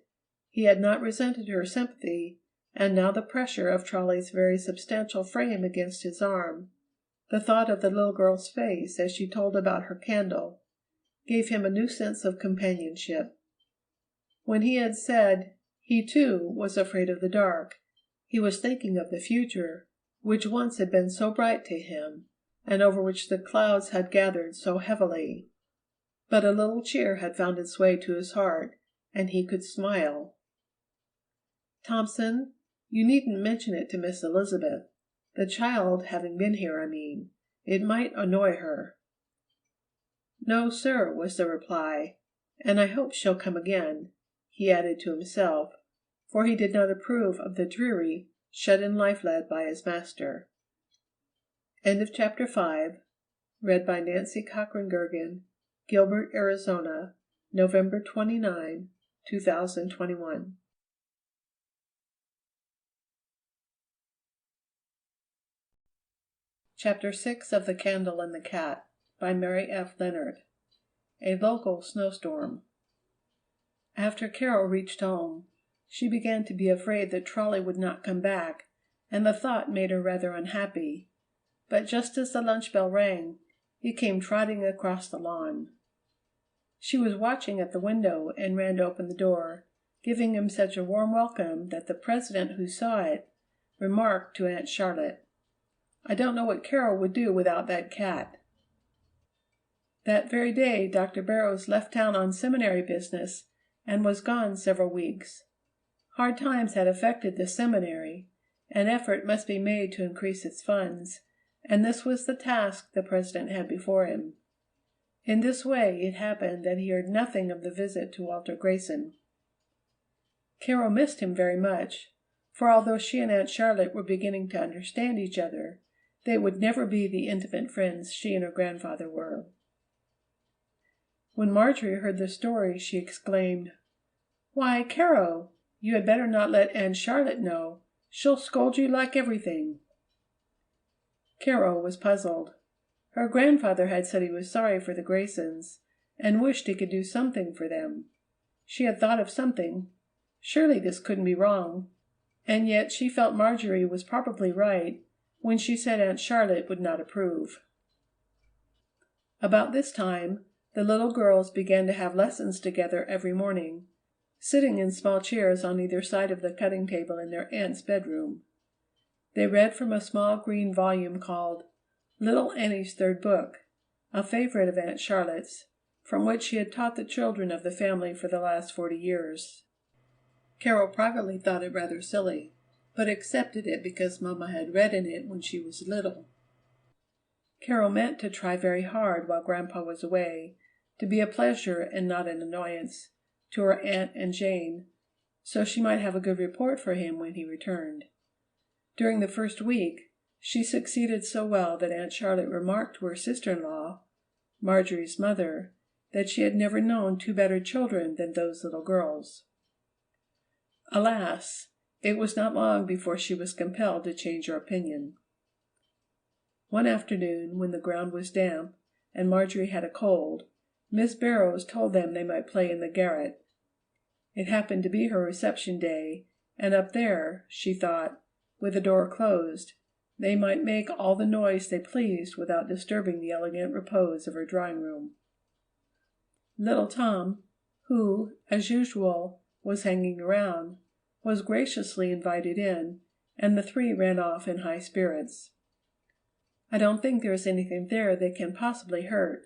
Speaker 2: he had not resented her sympathy, and now the pressure of Trolley's very substantial frame against his arm, The thought of the little girl's face as she told about her candle gave him a new sense of companionship. When he had said he, too, was afraid of the dark, he was thinking of the future, which once had been so bright to him, and over which the clouds had gathered so heavily. But a little cheer had found its way to his heart, and he could smile. "Thompson, you needn't mention it to Miss Elizabeth. The child having been here, I mean. It might annoy her." "No, sir," was the reply, "and I hope she'll come again," he added to himself, for he did not approve of the dreary, shut-in life led by his master. End of chapter 5. Read by Nancy Cochran Gergen, Gilbert, Arizona, November 29, 2021. Chapter 6 of The Candle and the Cat by Mary F. Leonard. A local snowstorm. After Caro reached home, she began to be afraid that Trolley would not come back, and the thought made her rather unhappy. But just as the lunch bell rang, he came trotting across the lawn. She was watching at the window and ran to open the door, giving him such a warm welcome that the president who saw it remarked to Aunt Charlotte, "I don't know what Caro would do without that cat." That very day Dr. Barrows left town on seminary business and was gone several weeks. Hard times had affected the seminary, and effort must be made to increase its funds, and this was the task the president had before him. In this way it happened that he heard nothing of the visit to Walter Grayson. Caro missed him very much, for although she and Aunt Charlotte were beginning to understand each other, they would never be the intimate friends she and her grandfather were. When Marjory heard the story, she exclaimed, "Why, Caro, you had better not let Aunt Charlotte know. She'll scold you like everything." Caro was puzzled. Her grandfather had said he was sorry for the Graysons, and wished he could do something for them. She had thought of something. Surely this couldn't be wrong, and yet she felt Marjory was probably right when she said Aunt Charlotte would not approve. About this time, the little girls began to have lessons together every morning, sitting in small chairs on either side of the cutting table in their aunt's bedroom. They read from a small green volume called Little Annie's Third Book, a favorite of Aunt Charlotte's, from which she had taught the children of the family for the last 40 years. Caro privately thought it rather silly, but accepted it because Mamma had read in it when she was little. Caro meant to try very hard while Grandpa was away, to be a pleasure and not an annoyance to her aunt and Jane, so she might have a good report for him when he returned. During the first week, she succeeded so well that Aunt Charlotte remarked to her sister-in-law, Marjory's mother, that she had never known two better children than those little girls. Alas! It was not long before she was compelled to change her opinion. One afternoon, when the ground was damp and Marjory had a cold, Miss Barrows told them they might play in the garret. It happened to be her reception day, and up there, she thought, with the door closed, they might make all the noise they pleased without disturbing the elegant repose of her drawing-room. Little Tom, who, as usual, was hanging around, was graciously invited in, and the three ran off in high spirits. "I don't think there is anything there that can possibly hurt,"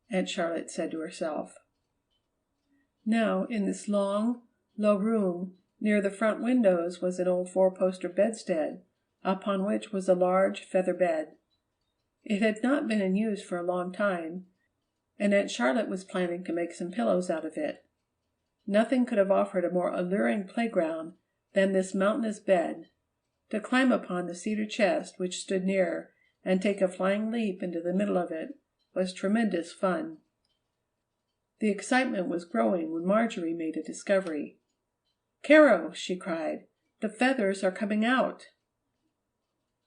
Speaker 2: Aunt Charlotte said to herself. Now, in this long, low room, near the front windows was an old four-poster bedstead, upon which was a large feather bed. It had not been in use for a long time, and Aunt Charlotte was planning to make some pillows out of it. Nothing could have offered a more alluring playground than this mountainous bed. To climb upon the cedar chest which stood near and take a flying leap into the middle of it was tremendous fun. The excitement was growing when Marjory made a discovery. "Caro," she cried, "the feathers are coming out!"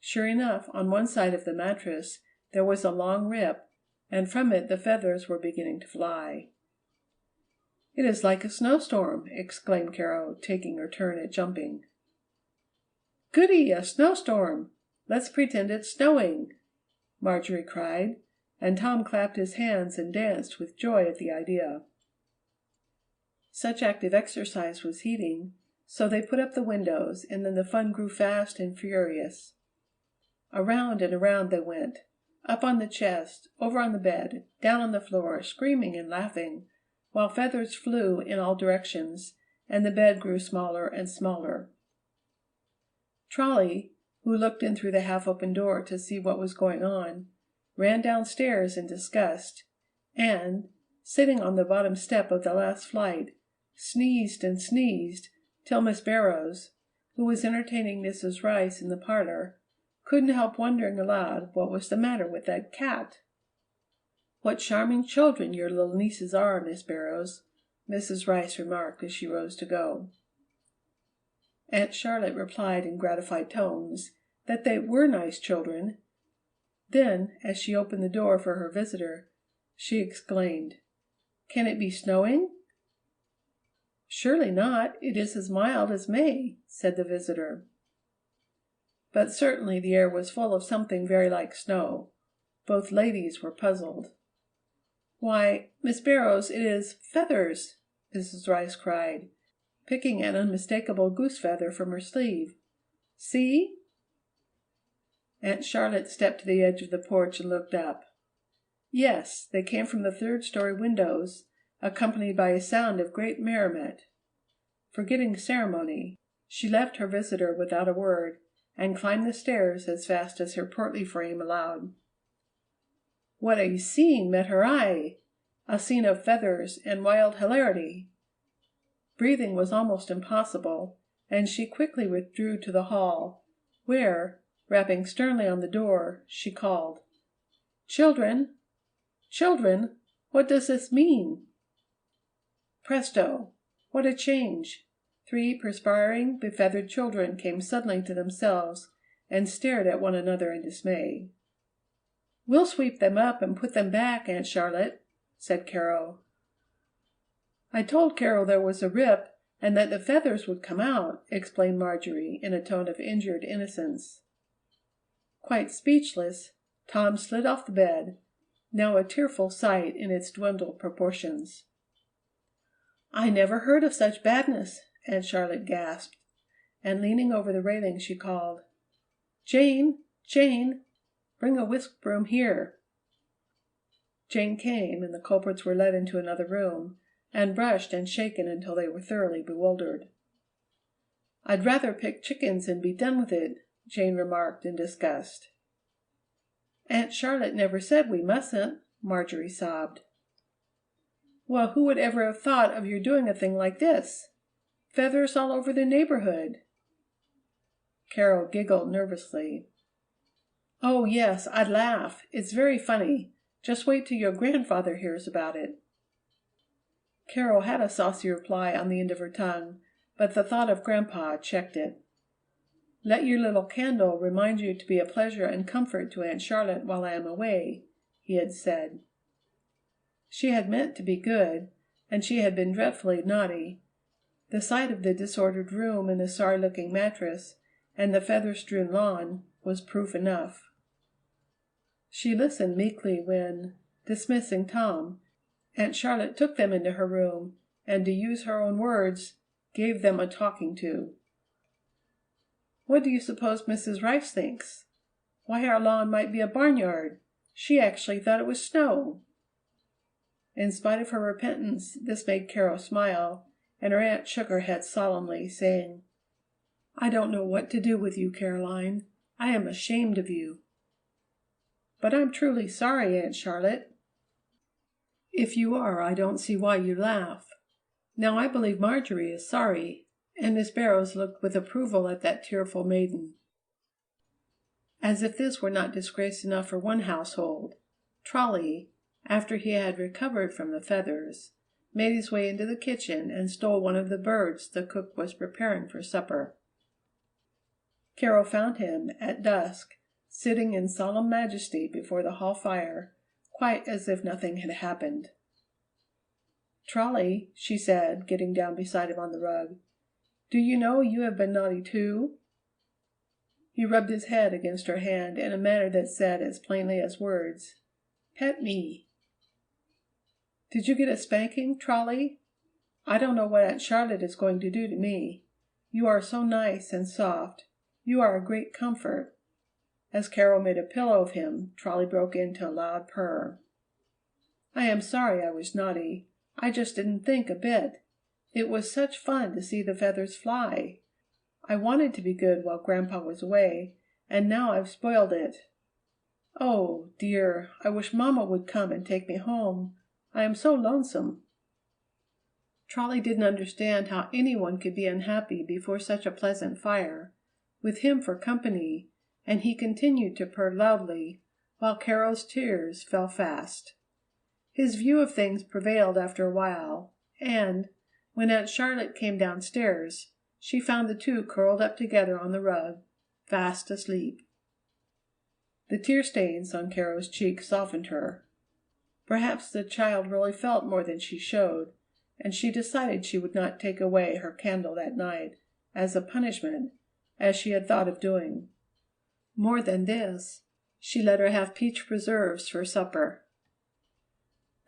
Speaker 2: Sure enough, on one side of the mattress there was a long rip, and from it the feathers were beginning to fly. "It is like a snowstorm!" exclaimed Caro, taking her turn at jumping. "Goody, a snowstorm! Let's pretend it's snowing!" Marjorie cried, and Tom clapped his hands and danced with joy at the idea. Such active exercise was heating, so they put up the windows, and then the fun grew fast and furious. Around and around they went, up on the chest, over on the bed, down on the floor, screaming and laughing, while feathers flew in all directions, and the bed grew smaller and smaller. Trolley, who looked in through the half-open door to see what was going on, ran downstairs in disgust, and, sitting on the bottom step of the last flight, sneezed and sneezed till Miss Barrows, who was entertaining Mrs. Rice in the parlor, couldn't help wondering aloud what was the matter with that cat. "What charming children your little nieces are, Miss Barrows," Mrs. Rice remarked as she rose to go. Aunt Charlotte replied in gratified tones that they were nice children. Then, as she opened the door for her visitor, she exclaimed, "Can it be snowing?" "Surely not. It is as mild as May," said the visitor. But certainly the air was full of something very like snow. Both ladies were puzzled. "Why, Miss Barrows, it is feathers!" Mrs. Rice cried, picking an unmistakable goose feather from her sleeve. "See?" Aunt Charlotte stepped to the edge of the porch and looked up. Yes, they came from the third-story windows, accompanied by a sound of great merriment. Forgetting ceremony, she left her visitor without a word, and climbed the stairs as fast as her portly frame allowed. What a scene met her eye! A scene of feathers and wild hilarity. Breathing was almost impossible, and she quickly withdrew to the hall, where, rapping sternly on the door, she called, "Children! Children! What does this mean?" Presto! What a change! 3 perspiring, befeathered children came suddenly to themselves and stared at one another in dismay. "We'll sweep them up and put them back, Aunt Charlotte," said Caro. "I told Caro there was a rip and that the feathers would come out," explained Marjorie in a tone of injured innocence. Quite speechless, Tom slid off the bed, now a tearful sight in its dwindled proportions. "I never heard of such badness," Aunt Charlotte gasped, and leaning over the railing she called, "Jane, Jane, bring a whisk broom here." Jane came, and the culprits were led into another room, and brushed and shaken until they were thoroughly bewildered. "I'd rather pick chickens and be done with it," Jane remarked in disgust. "Aunt Charlotte never said we mustn't," Marjorie sobbed. "Well, who would ever have thought of your doing a thing like this? Feathers all over the neighborhood." Caro giggled nervously. "Oh, yes, I'd laugh. It's very funny. Just wait till your grandfather hears about it." Caro had a saucy reply on the end of her tongue, but the thought of Grandpa checked it. "Let your little candle remind you to be a pleasure and comfort to Aunt Charlotte while I am away," he had said. She had meant to be good, and she had been dreadfully naughty. The sight of the disordered room and the sorry-looking mattress and the feather-strewn lawn was proof enough. She listened meekly when, dismissing Tom, Aunt Charlotte took them into her room and, to use her own words, gave them a talking to. "What do you suppose Mrs. Rice thinks? Why, our lawn might be a barnyard. She actually thought it was snow." In spite of her repentance, this made Caro smile, and her aunt shook her head solemnly, saying, "I don't know what to do with you, Caroline. I am ashamed of you." "But I'm truly sorry, Aunt Charlotte." "If you are, I don't see why you laugh. Now I believe Marjorie is sorry," and Miss Barrows looked with approval at that tearful maiden. As if this were not disgrace enough for one household, Trolley, after he had recovered from the feathers, made his way into the kitchen and stole one of the birds the cook was preparing for supper. Caro found him, at dusk, sitting in solemn majesty before the hall fire, quite as if nothing had happened. "Trolley," she said, getting down beside him on the rug, "do you know you have been naughty too?" He rubbed his head against her hand in a manner that said as plainly as words, "Pet me." "Did you get a spanking, Trolley? I don't know what Aunt Charlotte is going to do to me. You are so nice and soft. You are a great comfort." As Caro made a pillow of him, Trolley broke into a loud purr. "I am sorry I was naughty. I just didn't think a bit. It was such fun to see the feathers fly. I wanted to be good while Grandpa was away, and now I've spoiled it. Oh, dear, I wish Mamma would come and take me home. I am so lonesome." Trolley didn't understand how any one could be unhappy before such a pleasant fire, with him for company, and he continued to purr loudly, while Caro's tears fell fast. His view of things prevailed after a while, and, when Aunt Charlotte came downstairs, she found the two curled up together on the rug, fast asleep. The tear stains on Caro's cheek softened her. Perhaps the child really felt more than she showed, and she decided she would not take away her candle that night, as a punishment, as she had thought of doing. More than this, she let her have peach preserves for supper.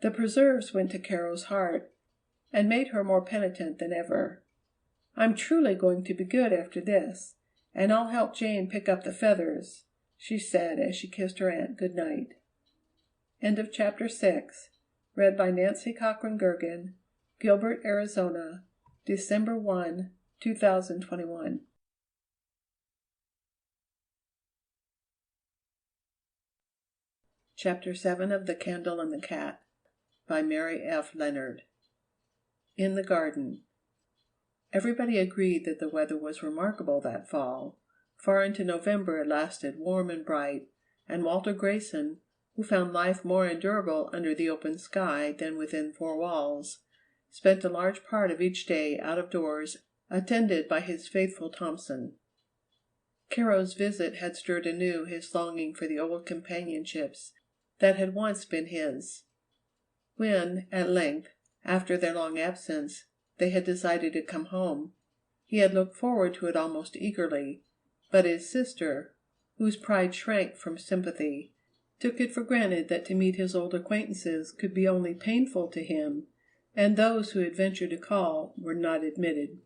Speaker 2: The preserves went to Caro's heart, and made her more penitent than ever. "I'm truly going to be good after this, and I'll help Jane pick up the feathers," she said as she kissed her aunt good night. End of chapter 6. Read by Nancy Cochran Gergen, Gilbert, Arizona, December 1, 2021. Chapter 7 of The Candle and the Cat by Mary F. Leonard. In the garden. Everybody agreed that the weather was remarkable that fall. Far into November it lasted warm and bright, and Walter Grayson, who found life more endurable under the open sky than within four walls, spent a large part of each day out of doors, attended by his faithful Thompson. Caro's visit had stirred anew his longing for the old companionships that had once been his. When, at length, after their long absence, they had decided to come home, he had looked forward to it almost eagerly, but his sister, whose pride shrank from sympathy, took it for granted that to meet his old acquaintances could be only painful to him, and those who had ventured to call were not admitted.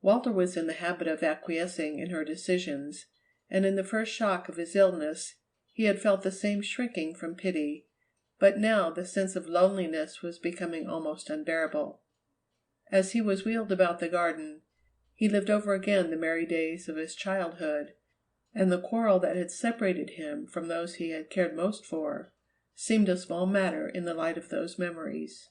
Speaker 2: Walter was in the habit of acquiescing in her decisions, and in the first shock of his illness he had felt the same shrinking from pity, but now the sense of loneliness was becoming almost unbearable. As he was wheeled about the garden, he lived over again the merry days of his childhood, and the quarrel that had separated him from those he had cared most for seemed a small matter in the light of those memories.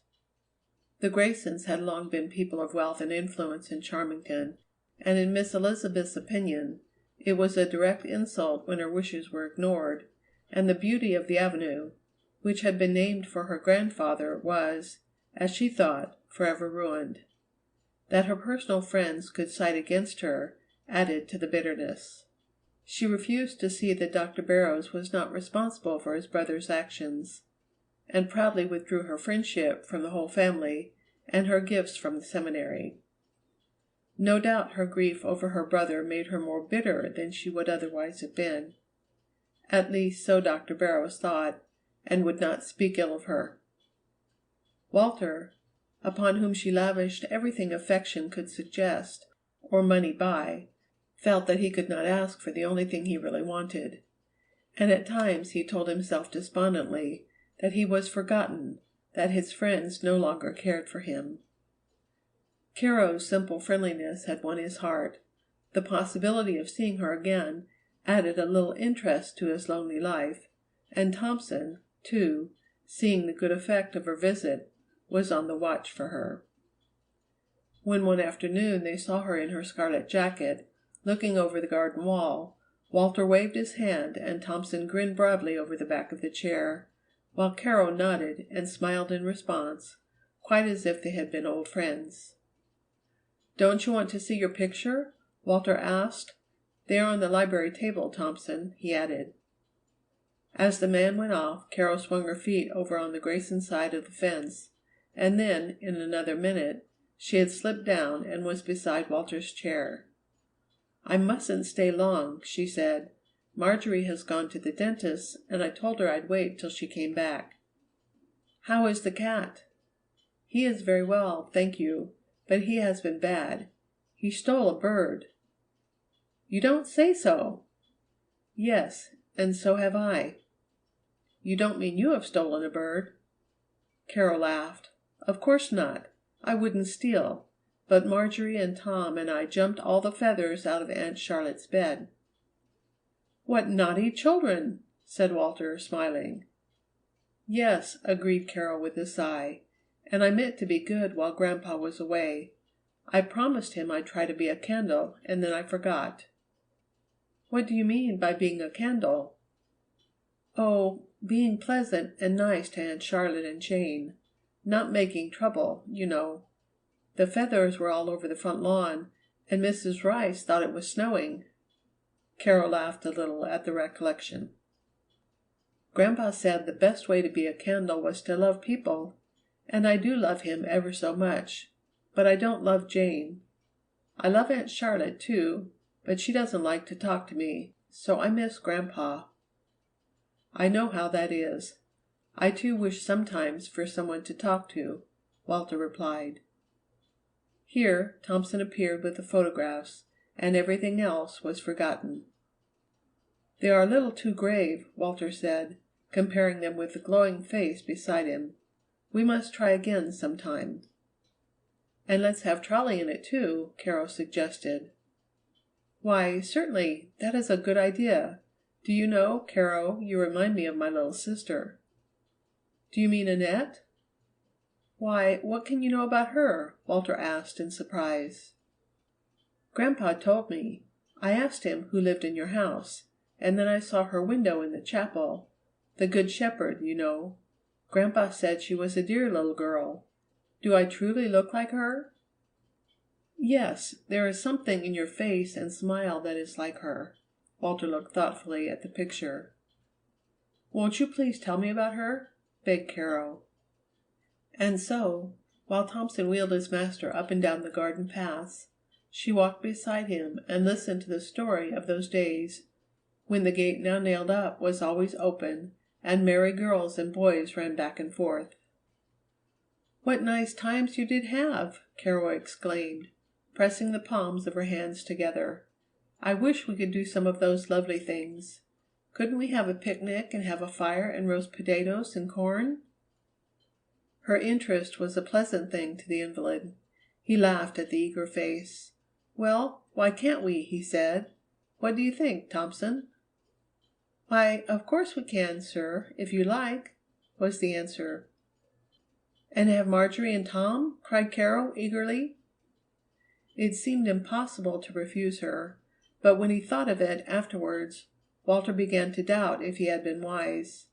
Speaker 2: The Graysons had long been people of wealth and influence in Charmington, and in Miss Elizabeth's opinion, it was a direct insult when her wishes were ignored, and the beauty of the avenue, which had been named for her grandfather, was, as she thought, forever ruined. That her personal friends could side against her added to the bitterness. She refused to see that Dr. Barrows was not responsible for his brother's actions, and proudly withdrew her friendship from the whole family and her gifts from the seminary. No doubt her grief over her brother made her more bitter than she would otherwise have been. At least so Dr. Barrows thought, and would not speak ill of her. Walter, upon whom she lavished everything affection could suggest, or money buy, felt that he could not ask for the only thing he really wanted, and at times he told himself despondently that he was forgotten, that his friends no longer cared for him. Caro's simple friendliness had won his heart. The possibility of seeing her again added a little interest to his lonely life, and Thompson, too, seeing the good effect of her visit, was on the watch for her. When one afternoon they saw her in her scarlet jacket, looking over the garden wall, Walter waved his hand and Thompson grinned broadly over the back of the chair, while Caro nodded and smiled in response, quite as if they had been old friends. "Don't you want to see your picture?" Walter asked. "They are on the library table, Thompson," he added. As the man went off, Caro swung her feet over on the Grayson side of the fence, and then, in another minute, she had slipped down and was beside Walter's chair. I mustn't stay long, she said. Marjory has gone to the dentist, and I told her I'd wait till she came back. How is the cat? He is very well, thank you, but he has been bad. He stole a bird. You don't say so! Yes, and so have I. You don't mean you have stolen a bird? Caro laughed. Of course not. I wouldn't steal. But Marjory and Tom and I jumped all the feathers out of Aunt Charlotte's bed. What naughty children, said Walter, smiling. Yes, agreed Caro with a sigh, and I meant to be good while Grandpa was away. I promised him I'd try to be a candle, and then I forgot. What do you mean by being a candle? Oh, being pleasant and nice to Aunt Charlotte and Jane. Not making trouble, you know. The feathers were all over the front lawn, and Mrs. Rice thought it was snowing. Caro laughed a little at the recollection. Grandpa said the best way to be a candle was to love people, and I do love him ever so much, but I don't love Jane. I love Aunt Charlotte, too, but she doesn't like to talk to me, so I miss Grandpa. I know how that is. I too wish sometimes for someone to talk to, Walter replied. Here Thompson appeared with the photographs, and everything else was forgotten. They are a little too grave, Walter said, comparing them with the glowing face beside him. We must try again sometime. And let's have Trolley in it too, Caro suggested. Why, certainly, that is a good idea. Do you know, Caro, you remind me of my little sister. Do you mean Annette? Why, what can you know about her? Walter asked in surprise. Grandpa told me. I asked him who lived in your house, and then I saw her window in the chapel. The Good Shepherd, you know. Grandpa said she was a dear little girl. Do I truly look like her? Yes, there is something in your face and smile that is like her. Walter looked thoughtfully at the picture. Won't you please tell me about her? Begged Caro. And so, while Thompson wheeled his master up and down the garden paths, she walked beside him and listened to the story of those days when the gate now nailed up was always open, and merry girls and boys ran back and forth. What nice times you did have! Caro exclaimed, pressing the palms of her hands together. I wish we could do some of those lovely things. Couldn't we have a picnic and have a fire and roast potatoes and corn? Her interest was a pleasant thing to the invalid. He laughed at the eager face. Well, why can't we? He said. What do you think, Thompson? Why, of course we can, sir, if you like, was the answer. And have Marjory and Tom? Cried Caro eagerly. It seemed impossible to refuse her, but when he thought of it afterwards, Walter began to doubt if he had been wise.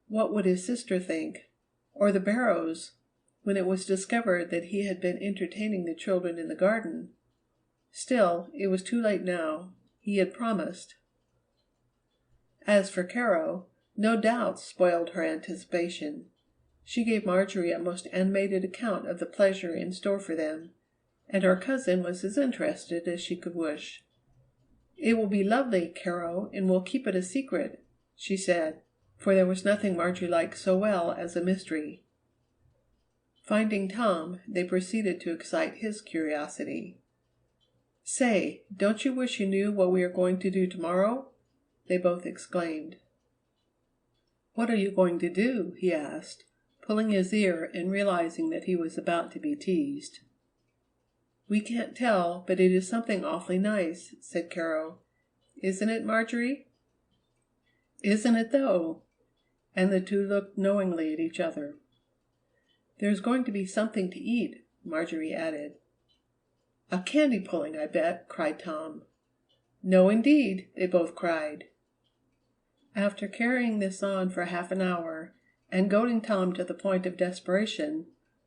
Speaker 2: What would his sister think? Or the Barrows, when it was discovered that he had been entertaining the children in the garden? Still, it was too late now. He had promised. As for Caro, no doubts spoiled her anticipation. She gave Marjory a most animated account of the pleasure in store for them, and her cousin was as interested as she could wish. It will be lovely, Caro, and we'll keep it a secret, she said, for there was nothing Marjory liked so well as a mystery. Finding Tom, they proceeded to excite his curiosity. Say, don't you wish you knew what we are going to do tomorrow? They both exclaimed. What are you going to do? He asked, pulling his ear and realizing that he was about to be teased. We can't tell, but it is something awfully nice, said Caro. Isn't it, Marjory? Isn't it, though? And the two looked knowingly at each other. There's going to be something to eat, Marjory added. A candy pulling, I bet, cried Tom. No, indeed, they both cried. After carrying this on for half an hour, and goading Tom to the point of desperation,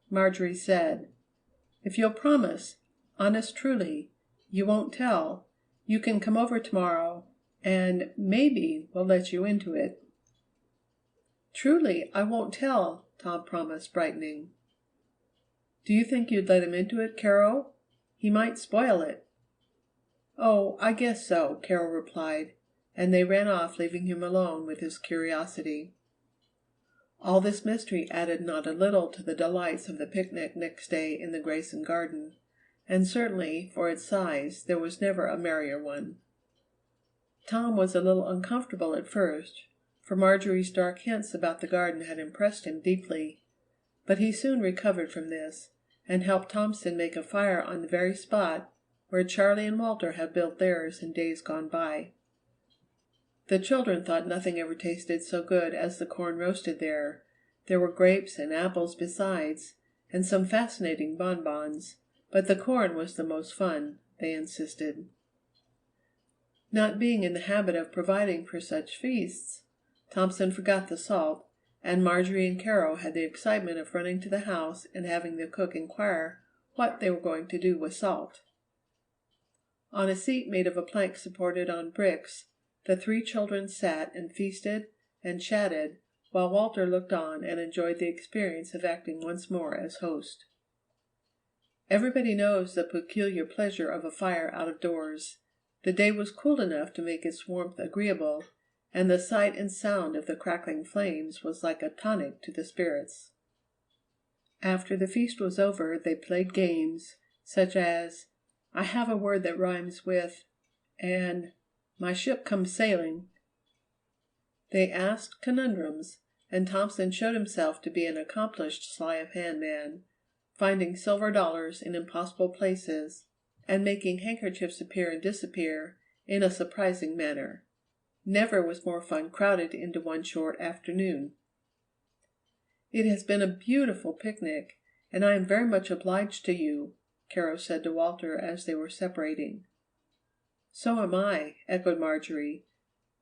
Speaker 2: Marjory said, If you'll promise, honest truly, you won't tell, you can come over tomorrow, and maybe we'll let you into it. Truly, I won't tell, Tom promised, brightening. Do you think you'd let him into it, Caro? He might spoil it. "Oh, I guess so," Carol replied, and they ran off, leaving him alone with his curiosity. All this mystery added not a little to the delights of the picnic next day in the Grayson garden, and certainly, for its size, there was never a merrier one. Tom was a little uncomfortable at first, for Marjorie's dark hints about the garden had impressed him deeply, but he soon recovered from this, and helped Thompson make a fire on the very spot where Charlie and Walter had built theirs in days gone by. The children thought nothing ever tasted so good as the corn roasted there. There were grapes and apples besides, and some fascinating bonbons, but the corn was the most fun, they insisted. Not being in the habit of providing for such feasts, Thompson forgot the salt, and Marjorie and Caro had the excitement of running to the house and having the cook inquire what they were going to do with salt. On a seat made of a plank supported on bricks, the three children sat and feasted and chatted, while Walter looked on and enjoyed the experience of acting once more as host. Everybody knows the peculiar pleasure of a fire out of doors. The day was cool enough to make its warmth agreeable, and the sight and sound of the crackling flames was like a tonic to the spirits. After the feast was over, they played games, such as "I have a word that rhymes with," and "My ship comes sailing." They asked conundrums, and Thompson showed himself to be an accomplished sleight-of-hand man, finding silver dollars in impossible places, and making handkerchiefs appear and disappear in a surprising manner. Never was more fun crowded into one short afternoon. "It has been a beautiful picnic, and I am very much obliged to you," Caro said to Walter as they were separating. "So am I," echoed Marjorie,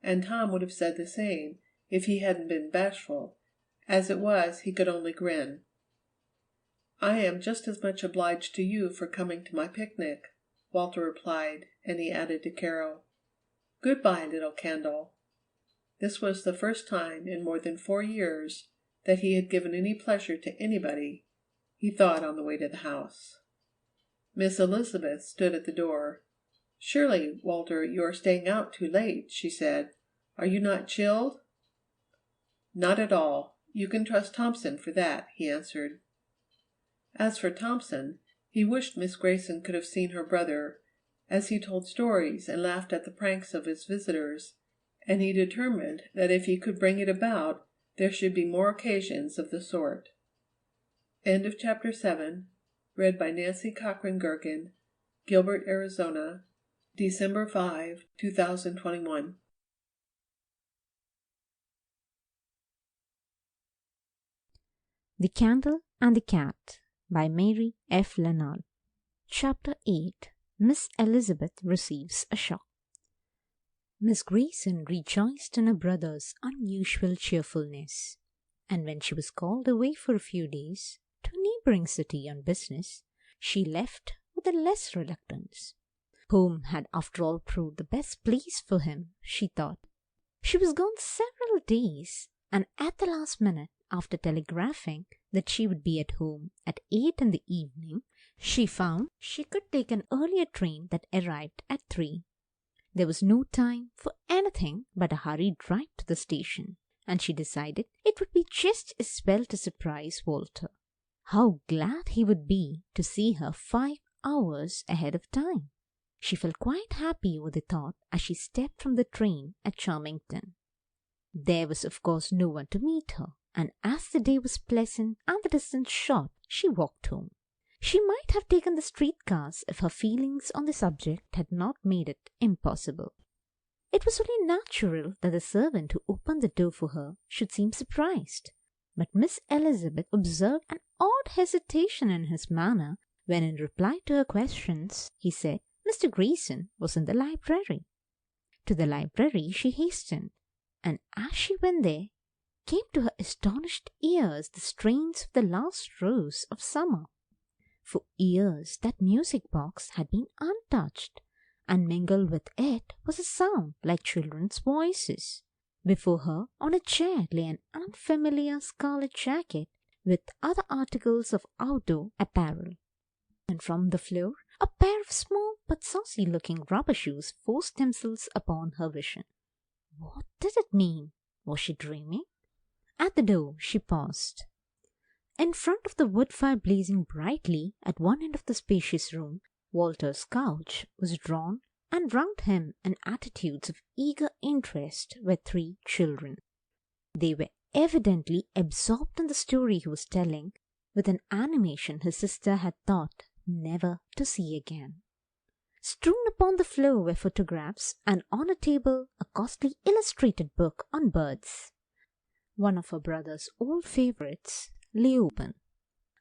Speaker 2: and Tom would have said the same if he hadn't been bashful. As it was, he could only grin. "I am just as much obliged to you for coming to my picnic," Walter replied, and he added to Caro, "Goodbye, little candle." This was the first time in more than 4 years that he had given any pleasure to anybody, he thought on the way to the house. Miss Elizabeth stood at the door. "Surely, Walter, you are staying out too late," she said. "Are you not chilled?" "Not at all. You can trust Thompson for that," he answered. As for Thompson, he wished Miss Grayson could have seen her brother, as he told stories and laughed at the pranks of his visitors, and he determined that if he could bring it about, there should be more occasions of the sort. End of Chapter 7. Read by Nancy Cochran Gergen, Gilbert, Arizona, December 5, 2021.
Speaker 3: The Candle and the Cat by Mary F. Leonard. Chapter 8. Miss Elizabeth Receives a Shock. Miss Grayson rejoiced in her brother's unusual cheerfulness, and when she was called away for a few days to a neighboring city on business, she left with a less reluctance. Home had after all proved the best place for him, she thought. She was gone several days, and at the last minute, after telegraphing that she would be at home at 8 in the evening, she found she could take an earlier train that arrived at 3. There was no time for anything but a hurried drive to the station, and she decided it would be just as well to surprise Walter. How glad he would be to see her 5 hours ahead of time! She felt quite happy with the thought as she stepped from the train at Charmington. There was of course no one to meet her, and as the day was pleasant and the distance short, she walked home. She might have taken the streetcars if her feelings on the subject had not made it impossible. It was only natural that the servant who opened the door for her should seem surprised, but Miss Elizabeth observed an odd hesitation in his manner when, in reply to her questions, he said Mr. Grayson was in the library. To the library she hastened, and as she went there, came to her astonished ears the strains of the last rose of summer. For years that music box had been untouched, and mingled with it was a sound like children's voices. Before her on a chair lay an unfamiliar scarlet jacket with other articles of outdoor apparel, and from the floor A pair of small but saucy-looking rubber shoes forced themselves upon her vision. What did it mean? Was she dreaming? At the door she paused. In front of the wood fire blazing brightly at one end of the spacious room, Walter's couch was drawn, and round him in attitudes of eager interest were 3 children. They were evidently absorbed in the story he was telling, with an animation his sister had thought never to see again. Strewn upon the floor were photographs, and on a table a costly illustrated book on birds. One of her brother's old favourites lay open,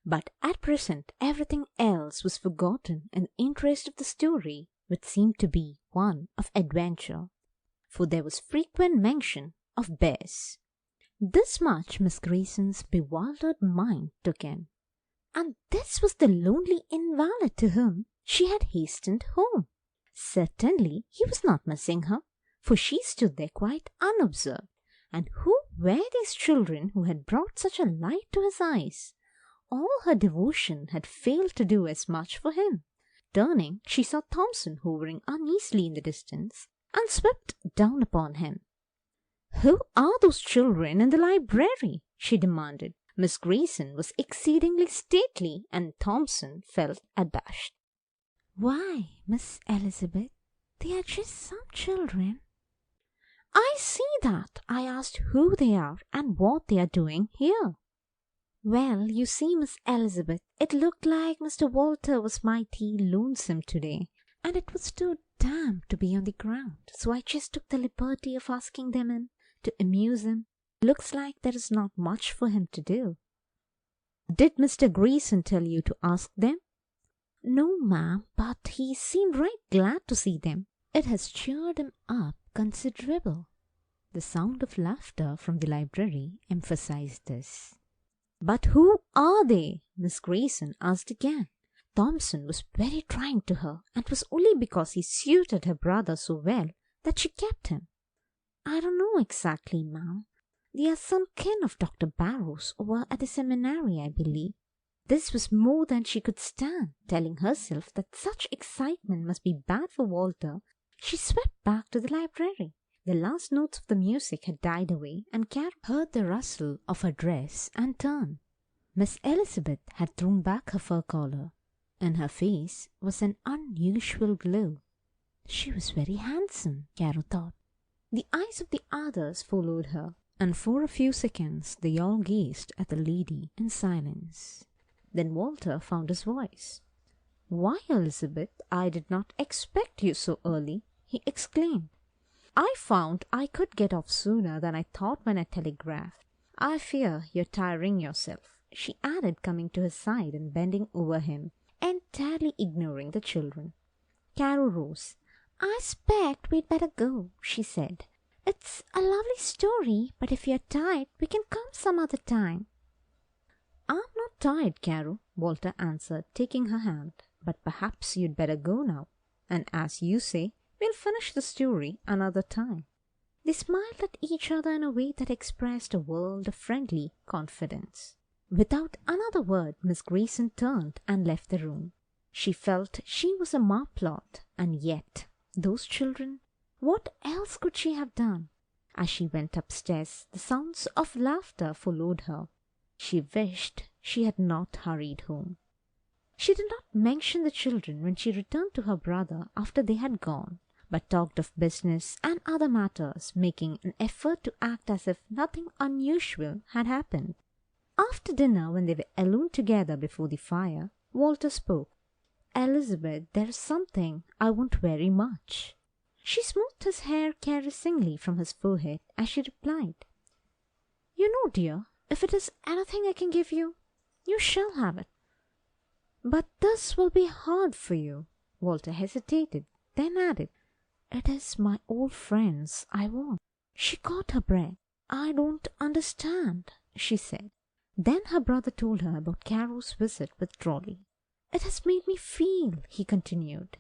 Speaker 3: but at present everything else was forgotten in the interest of the story, which seemed to be one of adventure, for there was frequent mention of bears. This much Miss Grayson's bewildered mind took in, and this was the lonely invalid to whom she had hastened home. Certainly he was not missing her, for she stood there quite unobserved. And who were these children who had brought such a light to his eyes? All her devotion had failed to do as much for him. Turning, she saw Thompson hovering uneasily in the distance, and swept down upon him. "Who are those children in the library?" she demanded. Miss Grayson was exceedingly stately, and Thompson felt abashed. "Why, Miss Elizabeth, they are just some children." "I see that. I asked who they are and what they are doing here." "Well, you see, Miss Elizabeth, it looked like Mr. Walter was mighty lonesome today, and it was too damp to be on the ground, so I just took the liberty of asking them in to amuse him. Looks like there is not much for him to do." "Did Mr. Grayson tell you to ask them?" "No, ma'am, but he seemed right glad to see them. It has cheered him up considerable." The sound of laughter from the library emphasized this. "But who are they?" Miss Grayson asked again. Thompson was very trying to her, and it was only because he suited her brother so well that she kept him. "I don't know exactly, ma'am. They are some kin of Dr. Barrow's over at the seminary, I believe." This was more than she could stand. Telling herself that such excitement must be bad for Walter, she swept back to the library. The last notes of the music had died away, and Caro heard the rustle of her dress and turned. Miss Elizabeth had thrown back her fur collar. In her face was an unusual glow. She was very handsome, Caro thought. The eyes of the others followed her, and for a few seconds they all gazed at the lady in silence. Then Walter found his voice. "Why, Elizabeth, I did not expect you so early," he exclaimed. "I found I could get off sooner than I thought when I telegraphed. I fear you're tiring yourself," she added, coming to his side and bending over him, entirely ignoring the children. Caro rose. "I expect we'd better go," she said. "It's a lovely story, but if you're tired, we can come some other time." "I'm not tired, Caro," Walter answered, taking her hand. "But perhaps you'd better go now. And as you say, we'll finish the story another time." They smiled at each other in a way that expressed a world of friendly confidence. Without another word, Miss Grayson turned and left the room. She felt she was a marplot, and yet, those children, what else could she have done? As she went upstairs, the sounds of laughter followed her. She wished she had not hurried home. She did not mention the children when she returned to her brother after they had gone, but talked of business and other matters, making an effort to act as if nothing unusual had happened. After dinner, when they were alone together before the fire, Walter spoke. "Elizabeth, there is something I want very much." She smoothed his hair caressingly from his forehead as she replied, "You know, dear, if it is anything I can give you, you shall have it." "But this will be hard for you." Walter hesitated, then added, "It is my old friends I want." She caught her breath. "I don't understand," she said. Then her brother told her about Caro's visit with Trolley. "It has made me feel," he continued,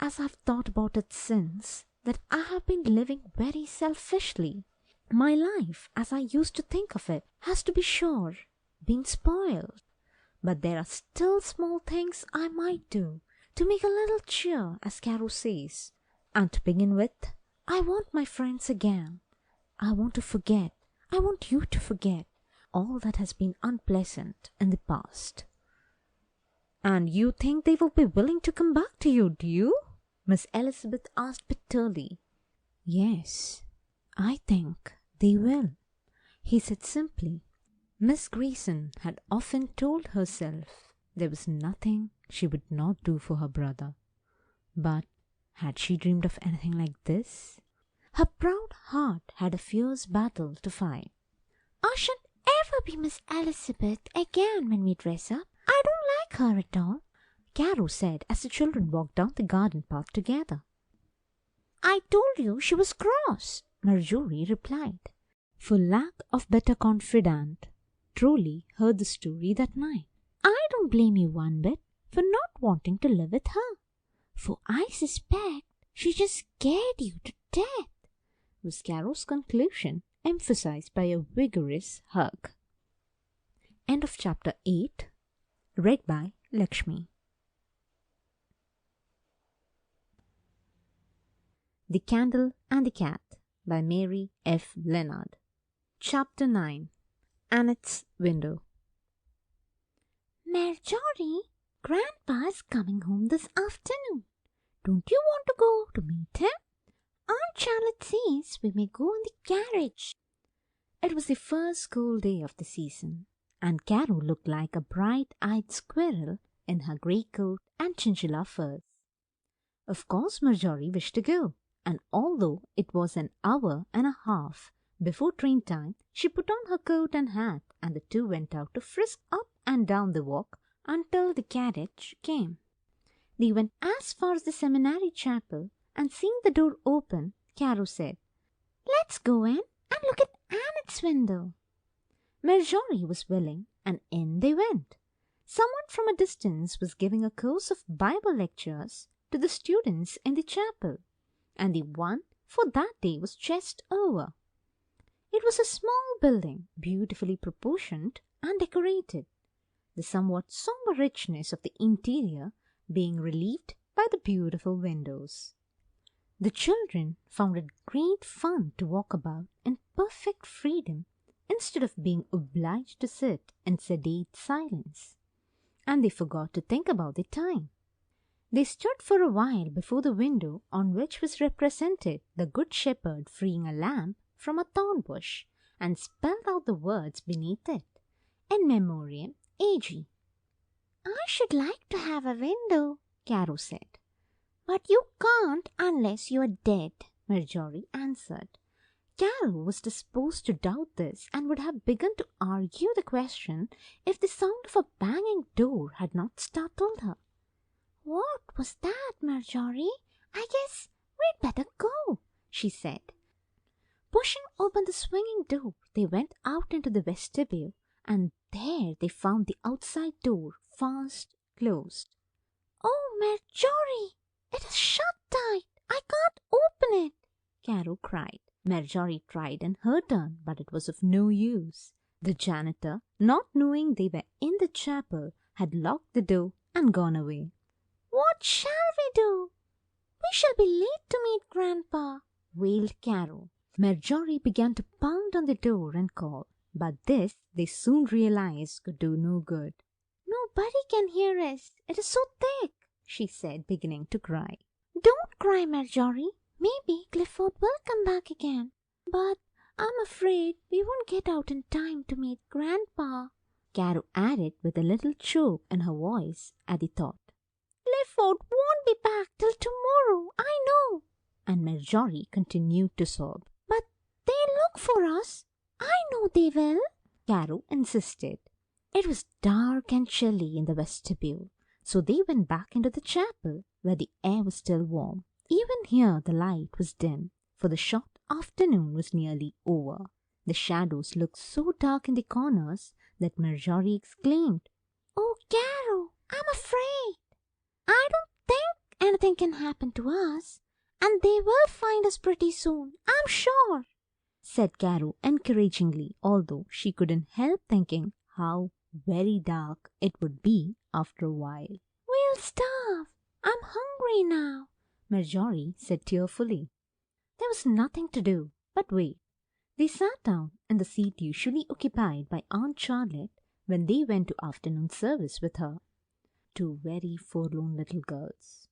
Speaker 3: "as I've thought about it since, that I have been living very selfishly. My life, as I used to think of it, has, to be sure, been spoiled. But there are still small things I might do to make a little cheer, as Caro says. And to begin with, I want my friends again. I want to forget. I want you to forget all that has been unpleasant in the past." "And you think they will be willing to come back to you, do you?" Miss Elizabeth asked bitterly. "Yes, I think they will," he said simply. Miss Grayson had often told herself there was nothing she would not do for her brother. But had she dreamed of anything like this? Her proud heart had a fierce battle to fight.
Speaker 4: "I shan't ever be Miss Elizabeth again when we dress up. I don't like her at all,"
Speaker 3: Caro said as the children walked down the garden path together.
Speaker 4: "I told you she was cross,"
Speaker 3: Marjorie replied. For lack of better confidant, Trolley heard the story that night.
Speaker 4: "I don't blame you one bit for not wanting to live with her, for I suspect she just scared you to death,"
Speaker 3: was Caro's conclusion, emphasized by a vigorous hug. End of chapter 8. Read by Lakshmi. The Candle and the Cat by Mary F. Leonard. Chapter 9. Annette's Window.
Speaker 4: "Marjorie, Grandpa's coming home this afternoon. Don't you want to go to meet him? Aunt Charlotte says we may go in the carriage."
Speaker 3: It was the first school day of the season, and Caro looked like a bright-eyed squirrel in her grey coat and chinchilla furs. Of course Marjorie wished to go, and although it was an hour and a half before train time, she put on her coat and hat, and the two went out to frisk up and down the walk until the carriage came. They went as far as the seminary chapel, and seeing the door open, Caro said,
Speaker 4: "Let's go in and look at Annette's window."
Speaker 3: Marjorie was willing, and in they went. Someone from a distance was giving a course of Bible lectures to the students in the chapel, and the one for that day was just over. It was a small building, beautifully proportioned and decorated, the somewhat somber richness of the interior being relieved by the beautiful windows. The children found it great fun to walk about in perfect freedom instead of being obliged to sit in sedate silence, and they forgot to think about the time. They stood for a while before the window on which was represented the Good Shepherd freeing a lamb from a thorn bush, and spelled out the words beneath it, "In Memoriam Agi."
Speaker 4: "I should like to have a window," Caro said. "But you can't unless you are dead," Marjorie answered.
Speaker 3: Caro was disposed to doubt this, and would have begun to argue the question if the sound of a banging door had not startled her.
Speaker 4: "What was that, Marjorie? I guess we'd better go," she said.
Speaker 3: Pushing open the swinging door, they went out into the vestibule, and there they found the outside door fast closed.
Speaker 4: "Oh, Marjorie, it is shut tight. I can't open it,"
Speaker 3: Caro cried. Marjorie tried in her turn, but it was of no use. The janitor, not knowing they were in the chapel, had locked the door and gone away.
Speaker 4: "What shall we do? We shall be late to meet Grandpa,"
Speaker 3: wailed Caro. Marjorie began to pound on the door and call, but this they soon realized could do no good.
Speaker 4: "Nobody can hear us. It is so thick,"
Speaker 3: she said, beginning to cry.
Speaker 4: "Don't cry, Marjorie. Maybe Clifford will come back again. But I'm afraid we won't get out in time to meet Grandpa,"
Speaker 3: Caro added with a little choke in her voice at the thought.
Speaker 4: "Clifford won't be back till tomorrow, I know."
Speaker 3: And Marjorie continued to sob.
Speaker 4: "But they'll look for us. I know they will,"
Speaker 3: Caro insisted. It was dark and chilly in the vestibule, so they went back into the chapel, where the air was still warm. Even here the light was dim, for the short afternoon was nearly over. The shadows looked so dark in the corners that Marjorie exclaimed,
Speaker 4: "Oh, Caro, I'm afraid. I don't think anything can happen to us, and they will find us pretty soon, I'm sure,"
Speaker 3: said Caro encouragingly, although she couldn't help thinking how very dark it would be after a while.
Speaker 4: "We'll starve.
Speaker 3: I'm hungry now, Marjorie said tearfully. There was nothing to do but wait. They sat down in the seat usually occupied by Aunt Charlotte when they went to afternoon service with her. Two very forlorn little girls.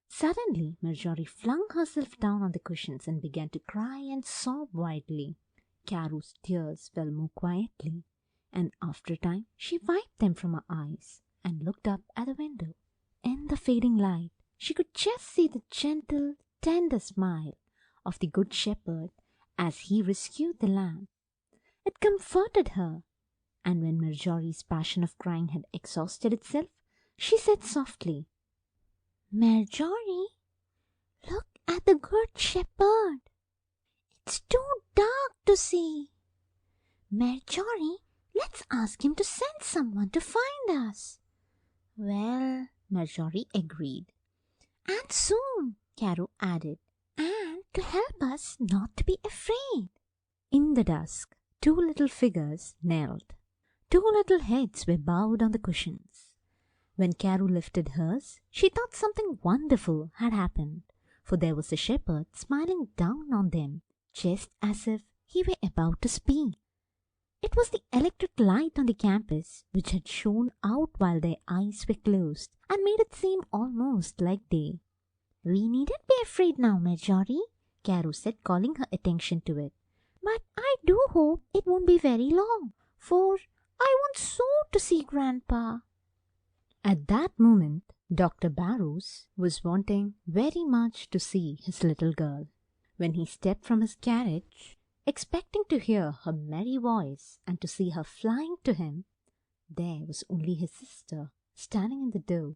Speaker 3: Suddenly, Marjorie flung herself down on the cushions and began to cry and sob wildly. Caro's tears fell more quietly, and after a time she wiped them from her eyes and looked up at the window. In the fading light, she could just see the gentle, tender smile of the Good Shepherd as he rescued the lamb. It comforted her, and when Marjorie's passion of crying had exhausted itself, she said softly,
Speaker 4: Marjorie, look at the Good Shepherd. It's too dark to see. Marjorie, let's ask him to send someone to find us.
Speaker 3: Well, Marjorie agreed.
Speaker 4: And soon, Caro added, and to help us not to be afraid.
Speaker 3: In the dusk, two little figures knelt. Two little heads were bowed on the cushions. When Caro lifted hers, she thought something wonderful had happened, for there was the shepherd smiling down on them, just as if he were about to speak. It was the electric light on the campus which had shone out while their eyes were closed and made it seem almost like day.
Speaker 4: We needn't be afraid now, Marjorie, Caro said, calling her attention to it. But I do hope it won't be very long, for I want so to see Grandpa.
Speaker 3: At that moment, Dr. Barrows was wanting very much to see his little girl. When he stepped from his carriage, expecting to hear her merry voice and to see her flying to him, there was only his sister standing in the door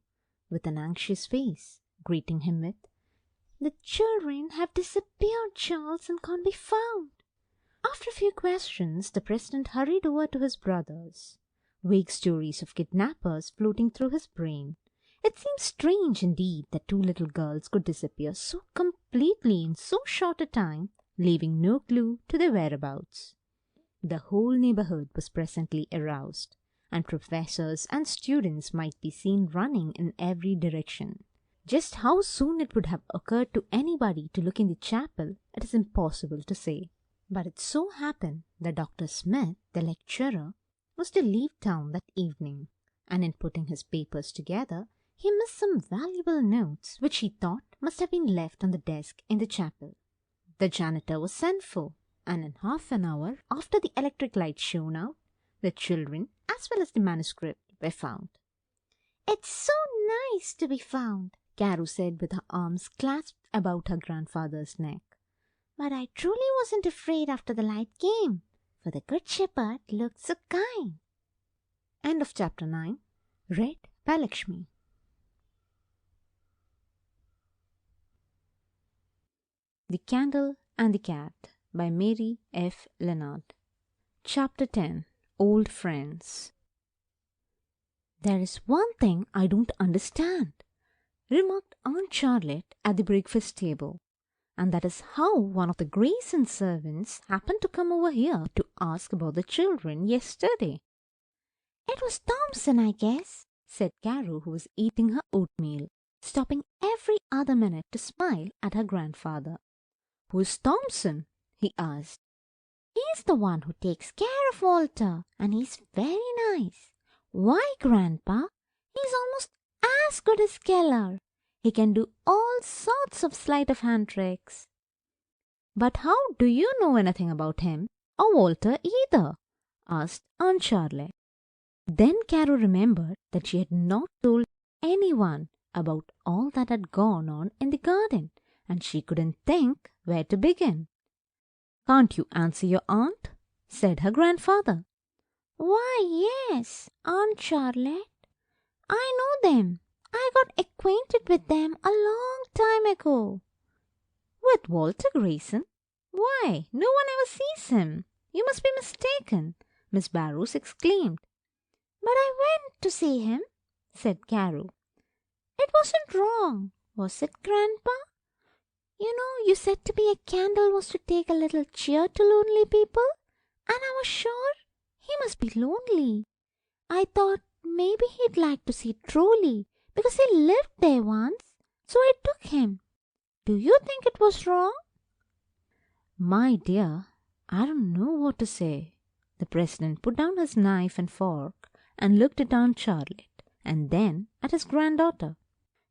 Speaker 3: with an anxious face, greeting him with,
Speaker 4: The children have disappeared, Charles, and can't be found.
Speaker 3: After a few questions, the president hurried over to his brothers. Vague stories of kidnappers floating through his brain. It seemed strange indeed that two little girls could disappear so completely in so short a time, leaving no clue to their whereabouts. The whole neighborhood was presently aroused, and professors and students might be seen running in every direction. Just how soon it would have occurred to anybody to look in the chapel, it is impossible to say. But it so happened that Dr. Smith, the lecturer, was to leave town that evening, and in putting his papers together, he missed some valuable notes which he thought must have been left on the desk in the chapel. The janitor was sent for, and in half an hour after the electric light shone out, the children as well as the manuscript were found.
Speaker 4: It's so nice to be found,
Speaker 3: Caro said with her arms clasped about her grandfather's neck.
Speaker 4: But I truly wasn't afraid after the light came, for the Good Shepherd looked so kind.
Speaker 3: End of chapter 9. Read by Lakshmi. The Candle and the Cat by Mary F. Leonard. Chapter 10. Old Friends. There is one thing I don't understand, remarked Aunt Charlotte at the breakfast table, and that is how one of the Grayson servants happened to come over here to ask about the children yesterday.
Speaker 4: It was Thompson, I guess,
Speaker 3: said Caro, who was eating her oatmeal, stopping every other minute to smile at her grandfather. Who's Thompson? He asked.
Speaker 4: He's the one who takes care of Walter, and he's very nice. Why, Grandpa? He's almost as good as Keller. He can do all sorts of sleight of hand tricks.
Speaker 3: But how do you know anything about him, or Walter either? Asked Aunt Charlotte. Then Caro remembered that she had not told anyone about all that had gone on in the garden, and she couldn't think where to begin. Can't you answer your aunt? Said her grandfather.
Speaker 4: Why, yes, Aunt Charlotte. I know them. I got acquainted with them a long time ago.
Speaker 3: With Walter Grayson? Why, no one ever sees him. You must be mistaken, Miss Barrows exclaimed.
Speaker 4: But I went to see him, said Caro. It wasn't wrong, was it, Grandpa? You know, you said to me a candle was to take a little cheer to lonely people, and I was sure he must be lonely. I thought maybe he'd like to see Trolley, because he lived there once, so I took him. Do you think it was wrong?"
Speaker 3: My dear, I don't know what to say. The president put down his knife and fork and looked at Aunt Charlotte and then at his granddaughter.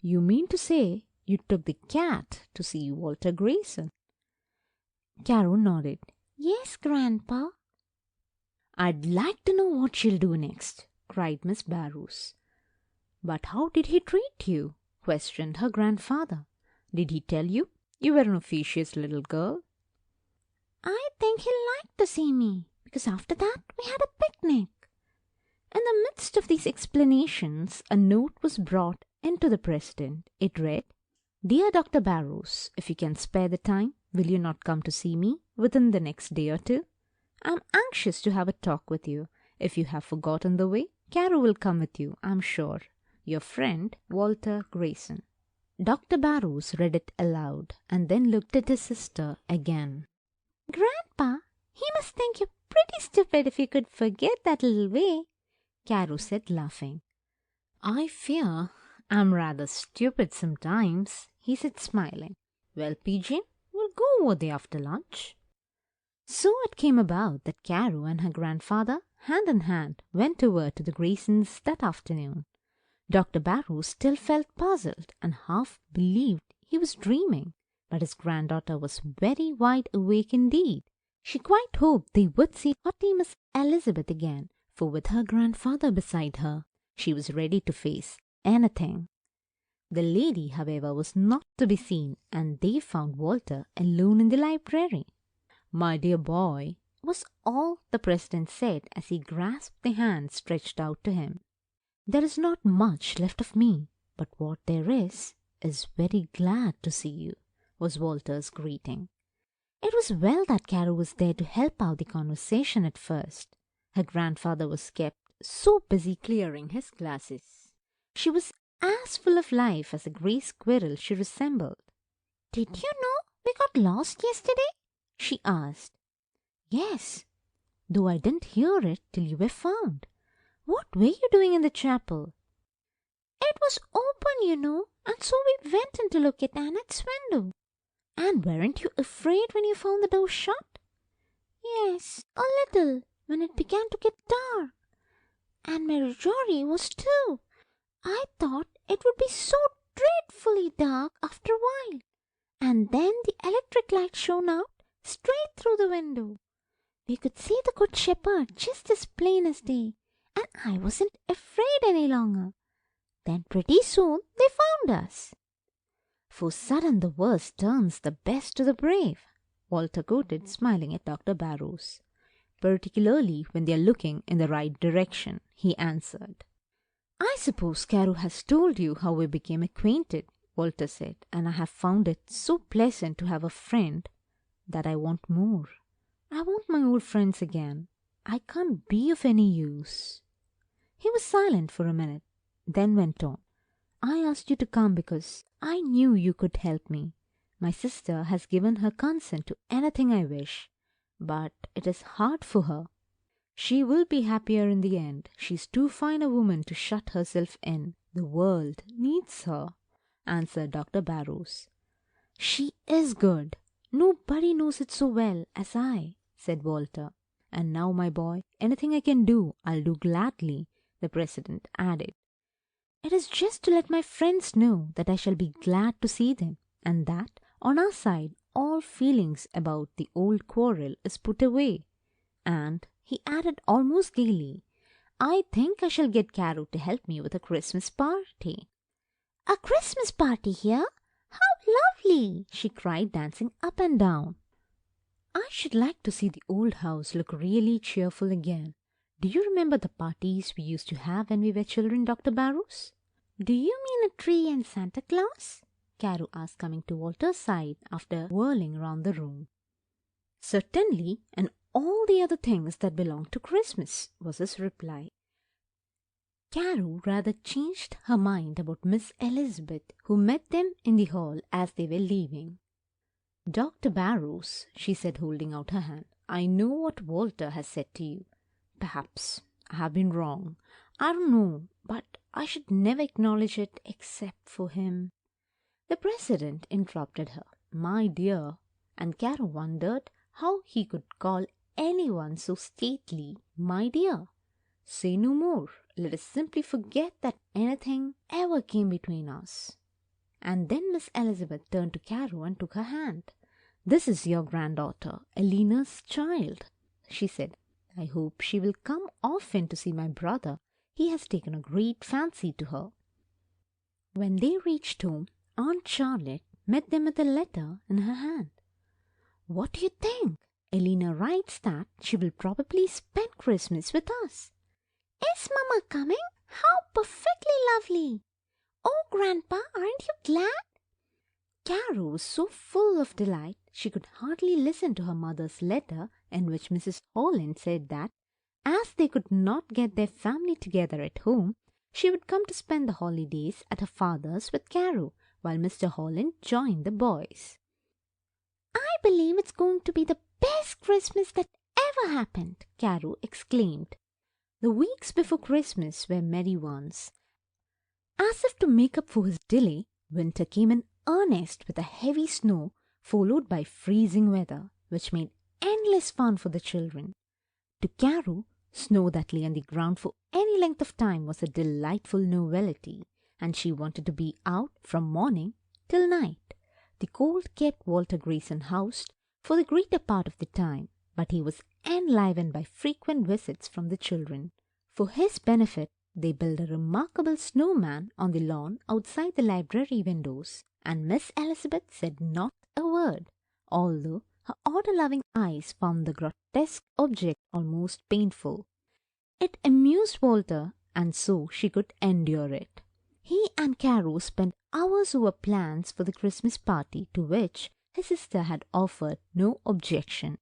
Speaker 3: You mean to say you took the cat to see Walter Grayson? Caro nodded.
Speaker 4: "Yes, Grandpa."
Speaker 3: I'd like to know what she'll do next, cried Miss Barrows. But how did he treat you? Questioned her grandfather. Did he tell you you were an officious little girl?
Speaker 4: "I think he liked to see me, because after that we had a picnic."
Speaker 3: In the midst of these explanations, a note was brought into the president. It read, "Dear Dr. Barrows, if you can spare the time, will you not come to see me within the next day or two? I'm anxious to have a talk with you. If you have forgotten the way, Caro will come with you, I'm sure. Your friend, Walter Grayson." Dr. Barrows read it aloud and then looked at his sister again.
Speaker 4: "Grandpa, he must think you pretty stupid if you could forget that little way,"
Speaker 3: Caro said, laughing. "I fear I'm rather stupid sometimes," he said, smiling. "Well, PJ, we'll go over there after lunch." So it came about that Caro and her grandfather, hand in hand, went over to the Graysons that afternoon. Dr. Barrows still felt puzzled and half believed he was dreaming, but his granddaughter was very wide awake indeed. She quite hoped they would see haughty Miss Elizabeth again, for with her grandfather beside her, she was ready to face anything. The lady, however, was not to be seen, and they found Walter alone in the library. "My dear boy," was all the president said as he grasped the hand stretched out to him. "There is not much left of me, but what there is very glad to see you," was Walter's greeting. It was well that Caro was there to help out the conversation at first. Her grandfather was kept so busy clearing his glasses. She was as full of life as a gray squirrel she resembled.
Speaker 4: "Did you know we got lost yesterday?"
Speaker 3: she asked. "Yes, though I didn't hear it till you were found. What were you doing in the chapel?"
Speaker 4: "It was open, you know, and so we went in to look at Annette's window."
Speaker 3: "And weren't you afraid when you found the door shut?"
Speaker 4: "Yes, a little, when it began to get dark. And Marjorie was too. I thought it would be so dreadfully dark after a while. And then the electric light shone out straight through the window. We could see the Good Shepherd just as plain as day, and I wasn't afraid any longer. Then pretty soon they found us."
Speaker 3: "For sudden the worst turns the best to the brave," Walter quoted, smiling at Dr. Barrows. "Particularly when they are looking in the right direction," he answered. "I suppose Caro has told you how we became acquainted," Walter said, "and I have found it so pleasant to have a friend that I want more. I want my old friends again. I can't be of any use." He was silent for a minute, then went on. "I asked you to come because I knew you could help me. My sister has given her consent to anything I wish, but it is hard for her. She will be happier in the end. She's too fine a woman to shut herself in. The world needs her," answered Dr. Barrows. "She is good. Nobody knows it so well as I," said Walter. "And now, my boy, anything I can do, I'll do gladly," the president added. "It is just to let my friends know that I shall be glad to see them, and that, on our side, all feelings about the old quarrel is put away. And," he added almost gaily, "I think I shall get Caro to help me with a Christmas party."
Speaker 4: "A Christmas party here? How lovely!" she cried, dancing up and down.
Speaker 3: "I should like to see the old house look really cheerful again. Do you remember the parties we used to have when we were children, Dr. Barrows?"
Speaker 4: "Do you mean a tree and Santa Claus?"
Speaker 3: Caro asked, coming to Walter's side after whirling round the room. "Certainly, and all the other things that belong to Christmas," was his reply. Caro rather changed her mind about Miss Elizabeth, who met them in the hall as they were leaving. "Dr. Barrows," she said, holding out her hand, "I know what Walter has said to you. Perhaps I have been wrong. I don't know, but I should never acknowledge it except for him." The president interrupted her. My dear, and Caro wondered how he could call anyone so stately my dear. Say no more. Let us simply forget that anything ever came between us. And then Miss Elizabeth turned to Caro and took her hand. This is your granddaughter, Eleanor's child, she said. I hope she will come often to see my brother. He has taken a great fancy to her. When they reached home, Aunt Charlotte met them with a letter in her hand. What do you think? Eleanor writes that she will probably spend Christmas with us.
Speaker 4: Is Mama coming? How perfectly lovely! Oh, Grandpa, aren't you glad?
Speaker 3: Caro was so full of delight she could hardly listen to her mother's letter, in which Mrs. Holland said that, as they could not get their family together at home, she would come to spend the holidays at her father's with Caro, while Mr. Holland joined the boys.
Speaker 4: I believe it's going to be the best Christmas that ever happened,
Speaker 3: Caro exclaimed. The weeks before Christmas were merry ones. As if to make up for his delay, winter came in earnest with a heavy snow, followed by freezing weather, which made endless fun for the children. To Caro, snow that lay on the ground for any length of time was a delightful novelty, and she wanted to be out from morning till night. The cold kept Walter Grayson housed for the greater part of the time, but he was enlivened by frequent visits from the children. For his benefit, they built a remarkable snowman on the lawn outside the library windows, and Miss Elizabeth said not a word, although her order-loving eyes found the grotesque object almost painful. It amused Walter, and so she could endure it. He and Caro spent hours over plans for the Christmas party, to which his sister had offered no objection.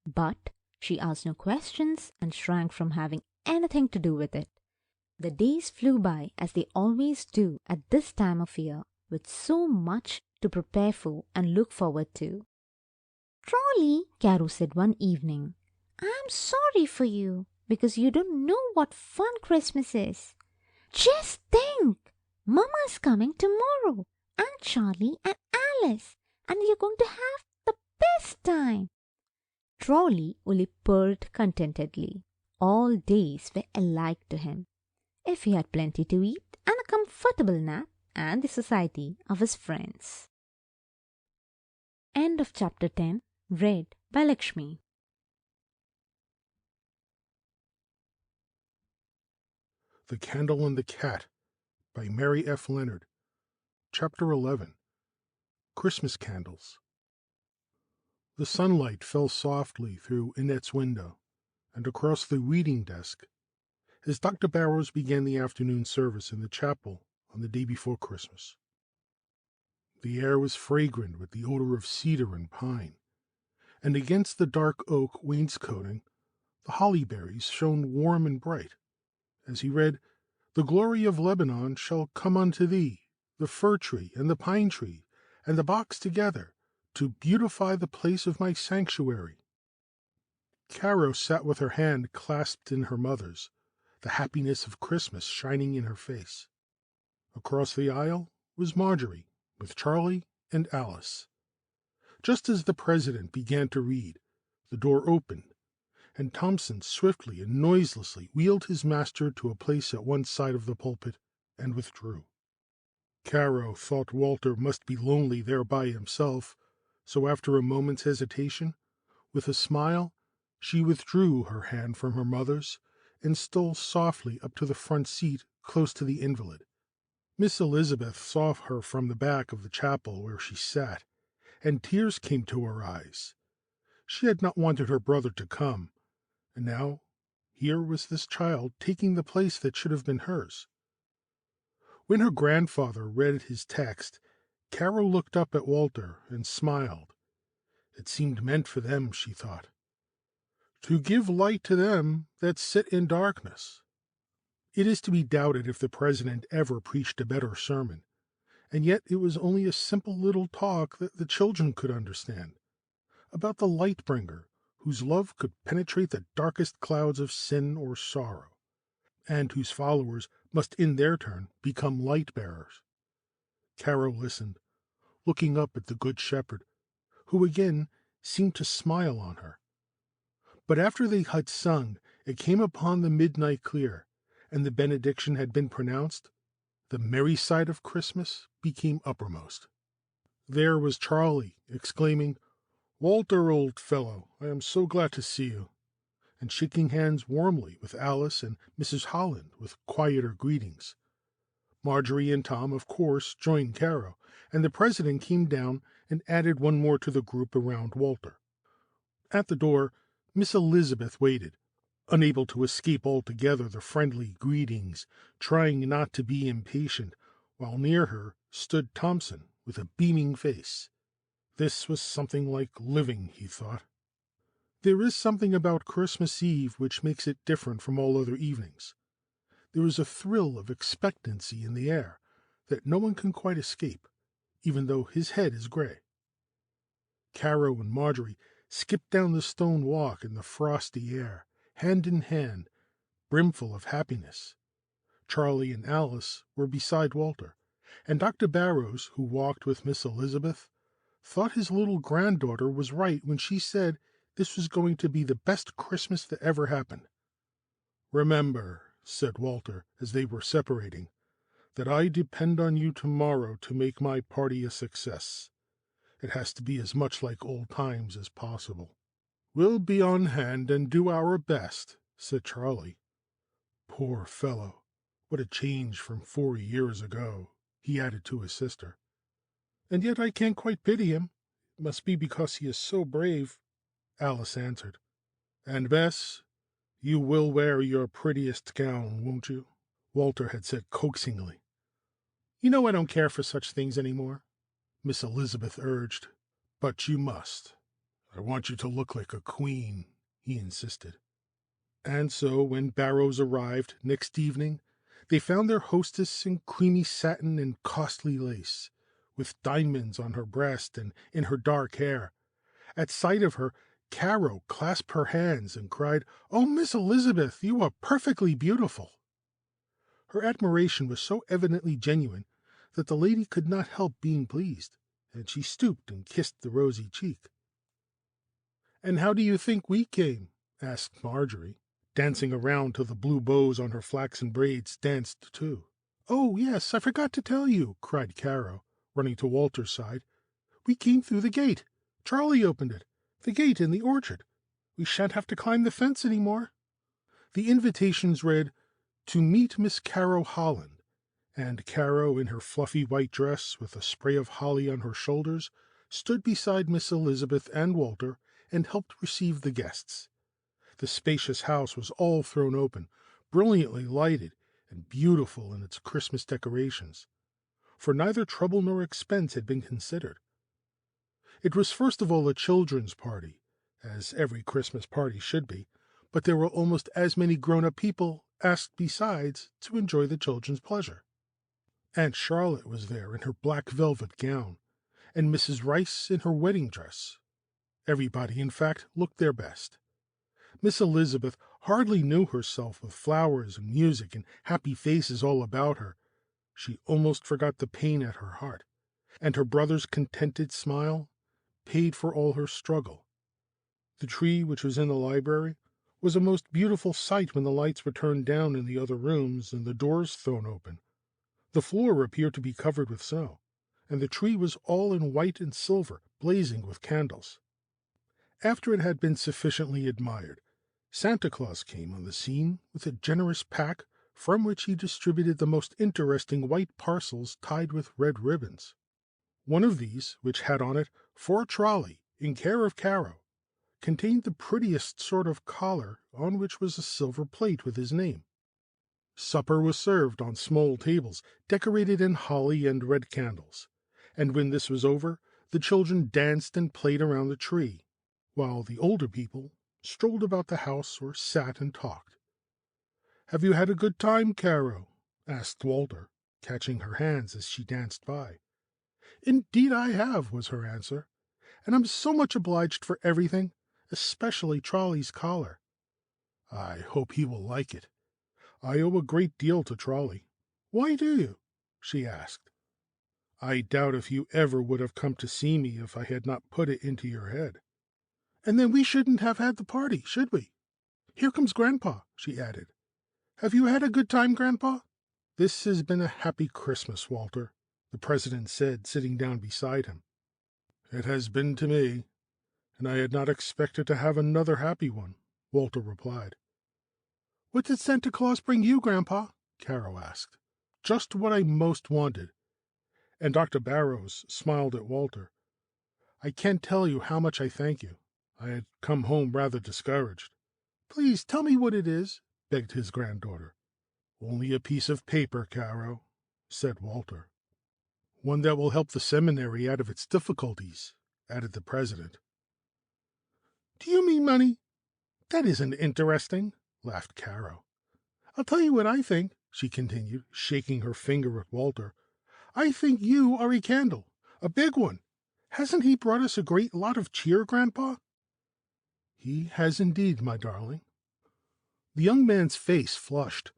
Speaker 3: But she asked no questions and shrank from having anything to do with it. The days flew by, as they always do at this time of year, with so much to prepare for and look forward to.
Speaker 4: Trolley,
Speaker 3: Caro said one evening,
Speaker 4: I'm sorry for you, because you don't know what fun Christmas is. Just think! Mama's coming tomorrow, and Charlie and Alice, and you're going to have the best time.
Speaker 3: Trolley only purred contentedly. All days were alike to him, if he had plenty to eat and a comfortable nap and the society of his friends. End of chapter 10, read by Lakshmi.
Speaker 1: The Candle and the Cat by Mary F. Leonard. Chapter 11. Christmas Candles. The sunlight fell softly through Annette's window and across the reading desk as Dr. Barrows began the afternoon service in the chapel on the day before Christmas. The air was fragrant with the odor of cedar and pine, and against the dark oak wainscoting the holly berries shone warm and bright as he read, "The glory of Lebanon shall come unto thee, the fir tree and the pine tree and the box together, to beautify the place of my sanctuary." Caro sat with her hand clasped in her mother's, the happiness of Christmas shining in her face. Across the aisle was Marjorie, with Charlie and Alice. Just as the president began to read, the door opened, and Thompson swiftly and noiselessly wheeled his master to a place at one side of the pulpit and withdrew. Caro thought Walter must be lonely there by himself, so after a moment's hesitation, with a smile, she withdrew her hand from her mother's and stole softly up to the front seat close to the invalid. Miss Elizabeth saw her from the back of the chapel where she sat, and tears came to her eyes. She had not wanted her brother to come, and now here was this child taking the place that should have been hers. When her grandfather read his text, Caro looked up at Walter and smiled. It seemed meant for them, she thought, to give light to them that sit in darkness. It is to be doubted if the president ever preached a better sermon, and yet it was only a simple little talk that the children could understand, about the light bringer whose love could penetrate the darkest clouds of sin or sorrow, and whose followers must in their turn become light bearers. Caro listened, looking up at the Good Shepherd, who again seemed to smile on her. But after they had sung, it came upon the midnight clear, and the benediction had been pronounced, the merry side of Christmas became uppermost. There was Trolley, exclaiming, "Walter, old fellow, I am so glad to see you," and shaking hands warmly with Alice and Mrs. Holland with quieter greetings. Marjorie and Tom, of course, joined Caro, and the president came down and added one more to the group around Walter. At the door, Miss Elizabeth waited, unable to escape altogether the friendly greetings, trying not to be impatient, while near her stood Thompson with a beaming face. This was something like living, he thought. There is something about Christmas Eve which makes it different from all other evenings. There is a thrill of expectancy in the air that no one can quite escape, even though his head is gray. Caro and Marjorie skipped down the stone walk in the frosty air, hand in hand, brimful of happiness. Charlie and Alice were beside Walter, and Dr. Barrows, who walked with Miss Elizabeth, thought his little granddaughter was right when she said this was going to be the best Christmas that ever happened. "Remember," said Walter as they were separating, "that I depend on you tomorrow to make my party a success. It has to be as much like old times as possible." "We'll be on hand and do our best," said Charlie. "Poor fellow, what a change from 4 years ago," he added to his sister. "And yet I can't quite pity him. It must be because he is so brave," Alice answered. "And Bess, you will wear your prettiest gown, won't you?" Walter had said coaxingly. "You know I don't care for such things any more," Miss Elizabeth urged. "But you must. I want you to look like a queen," he insisted. And so when Barrows arrived next evening, they found their hostess in creamy satin and costly lace, with diamonds on her breast and in her dark hair. At sight of her, Caro clasped her hands and cried, "Oh, Miss Elizabeth, you are perfectly beautiful." Her admiration was so evidently genuine that the lady could not help being pleased, and she stooped and kissed the rosy cheek. "And how do you think we came?" asked Marjorie, dancing around till the blue bows on her flaxen braids danced too. "Oh, yes, I forgot to tell you," cried Caro, running to Walter's side. "We came through the gate. Charlie opened it. The gate in the orchard. We shan't have to climb the fence any more." The invitations read, "To meet Miss Caro Holland," and Caro, in her fluffy white dress with a spray of holly on her shoulders, stood beside Miss Elizabeth and Walter and helped receive the guests. The spacious house was all thrown open, brilliantly lighted and beautiful in its Christmas decorations, for neither trouble nor expense had been considered. It was first of all a children's party, as every Christmas party should be, but there were almost as many grown-up people asked besides to enjoy the children's pleasure. Aunt Charlotte was there in her black velvet gown, and Mrs. Rice in her wedding dress. Everybody, in fact, looked their best. Miss Elizabeth hardly knew herself with flowers and music and happy faces all about her. She almost forgot the pain at her heart, and her brother's contented smile paid for all her struggle. The tree, which was in the library, was a most beautiful sight when the lights were turned down in the other rooms and the doors thrown open. The floor appeared to be covered with snow, and the tree was all in white and silver, blazing with candles. After it had been sufficiently admired, Santa Claus came on the scene with a generous pack from which he distributed the most interesting white parcels tied with red ribbons. One of these, which had on it, "For Trolley, in care of Caro," contained the prettiest sort of collar on which was a silver plate with his name. Supper was served on small tables decorated in holly and red candles, and when this was over, the children danced and played around the tree, while the older people strolled about the house or sat and talked. "Have you had a good time, Caro?" asked Walter, catching her hands as she danced by. "Indeed I have," was her answer, "and I'm so much obliged for everything, especially Trolley's collar." "I hope he will like it. I owe a great deal to Trolley." "Why do you?" she asked. I doubt if you ever would have come to see me if I had not put it into your head. And then we shouldn't have had the party, should we? Here comes Grandpa, she added. Have you had a good time, Grandpa? This has been a happy Christmas, Walter, the president said, sitting down beside him. It has been to me, and I had not expected to have another happy one, Walter replied. What did Santa Claus bring you, Grandpa? Caro asked. Just what I most wanted. And Dr. Barrows smiled at Walter. I can't tell you how much I thank you. I had come home rather discouraged. Please tell me what it is, begged his granddaughter. Only a piece of paper, Caro, said Walter. One that will help the seminary out of its difficulties, added the president. Do you mean money? That isn't interesting, laughed Caro. I'll tell you what I think, she continued, shaking her finger at Walter. I think you are a candle, a big one. Hasn't he brought us a great lot of cheer, Grandpa? He has indeed, my darling. The young man's face flushed.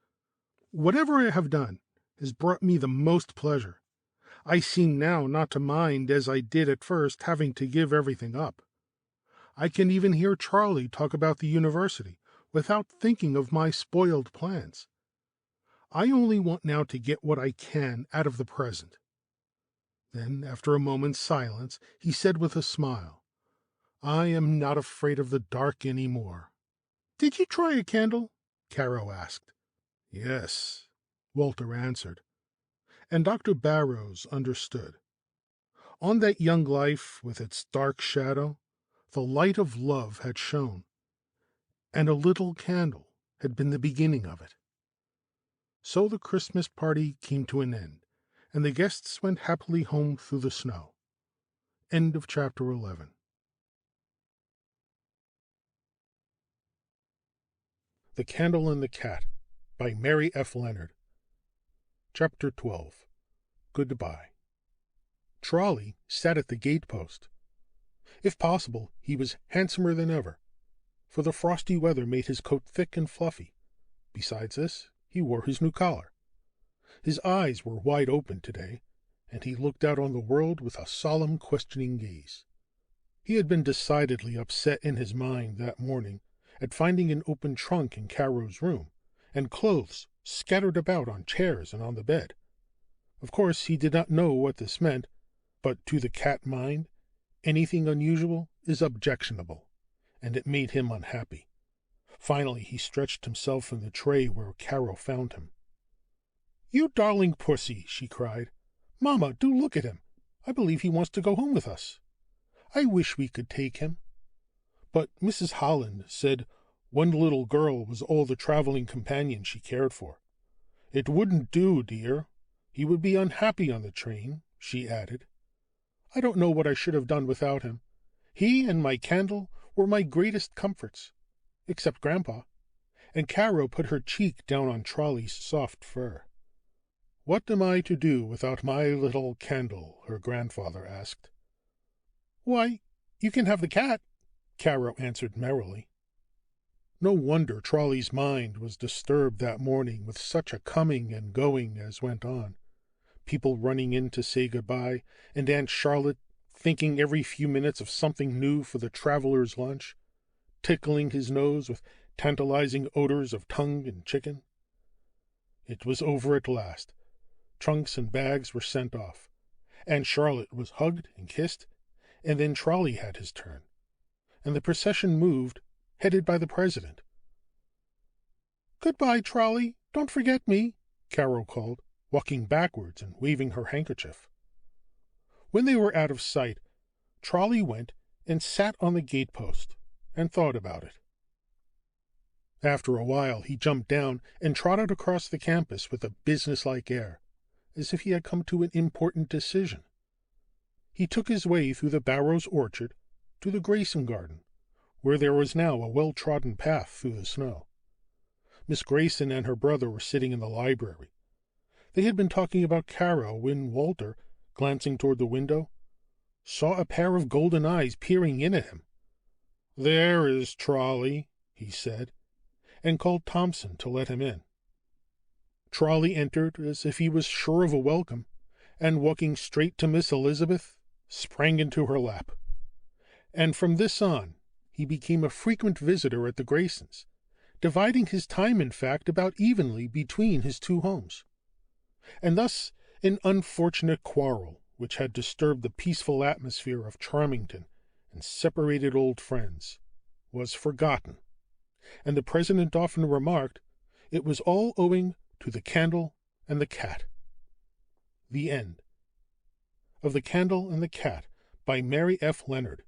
Speaker 1: Whatever I have done has brought me the most pleasure. I seem now not to mind, as I did at first, having to give everything up. I can even hear Trolley talk about the university without thinking of my spoiled plans. I only want now to get what I can out of the present. Then, after a moment's silence, he said with a smile, I am not afraid of the dark any more. Did you try a candle? Caro asked. Yes, Walter answered. And Dr. Barrows understood. On that young life, with its dark shadow, the light of love had shone, and a little candle had been the beginning of it. So the Christmas party came to an end, and the guests went happily home through the snow. End of chapter 11. The Candle and the Cat by Mary F. Leonard. Chapter 12. Goodbye. Trolley sat at the gate-post. If possible, he was handsomer than ever, for the frosty weather made his coat thick and fluffy. Besides this, he wore his new collar. His eyes were wide open today, and he looked out on the world with a solemn, questioning gaze. He had been decidedly upset in his mind that morning at finding an open trunk in Caro's room, and clothes scattered about on chairs and on the bed. Of course, he did not know what this meant, but to the cat mind, anything unusual is objectionable, and it made him unhappy. Finally, he stretched himself in the tray where Caro found him. You darling pussy, she cried. Mamma, do look at him. I believe he wants to go home with us. I wish we could take him. But Mrs. Holland said one little girl was all the traveling companion she cared for. It wouldn't do, dear. He would be unhappy on the train, she added. I don't know what I should have done without him. He and my candle were my greatest comforts, except Grandpa. And Caro put her cheek down on Trolley's soft fur. What am I to do without my little candle? Her grandfather asked. Why, you can have the cat, Caro answered merrily. No wonder Trolley's mind was disturbed that morning with such a coming and going as went on. People running in to say goodbye, and Aunt Charlotte thinking every few minutes of something new for the traveler's lunch, tickling his nose with tantalizing odors of tongue and chicken. It was over at last. Trunks and bags were sent off. Aunt Charlotte was hugged and kissed, and then Trolley had his turn, and the procession moved, headed by the president. Goodbye, Trolley. Don't forget me, Caro called, walking backwards and waving her handkerchief. When they were out of sight, Trolley went and sat on the gate-post and thought about it. After a while, he jumped down and trotted across the campus with a businesslike air, as if he had come to an important decision. He took his way through the Barrows orchard to the Grayson garden, where there was now a well-trodden path through the snow. Miss Grayson and her brother were sitting in the library. They had been talking about Caro when Walter, glancing toward the window, saw a pair of golden eyes peering in at him. There is Trolley, he said, and called Thompson to let him in. Trolley entered as if he was sure of a welcome, and, walking straight to Miss Elizabeth, sprang into her lap. And from this on, he became a frequent visitor at the Graysons, dividing his time, in fact, about evenly between his two homes. And thus an unfortunate quarrel, which had disturbed the peaceful atmosphere of Charmington and separated old friends, was forgotten, and the president often remarked it was all owing to the candle and the cat. The end of The Candle and the Cat by Mary F. Leonard,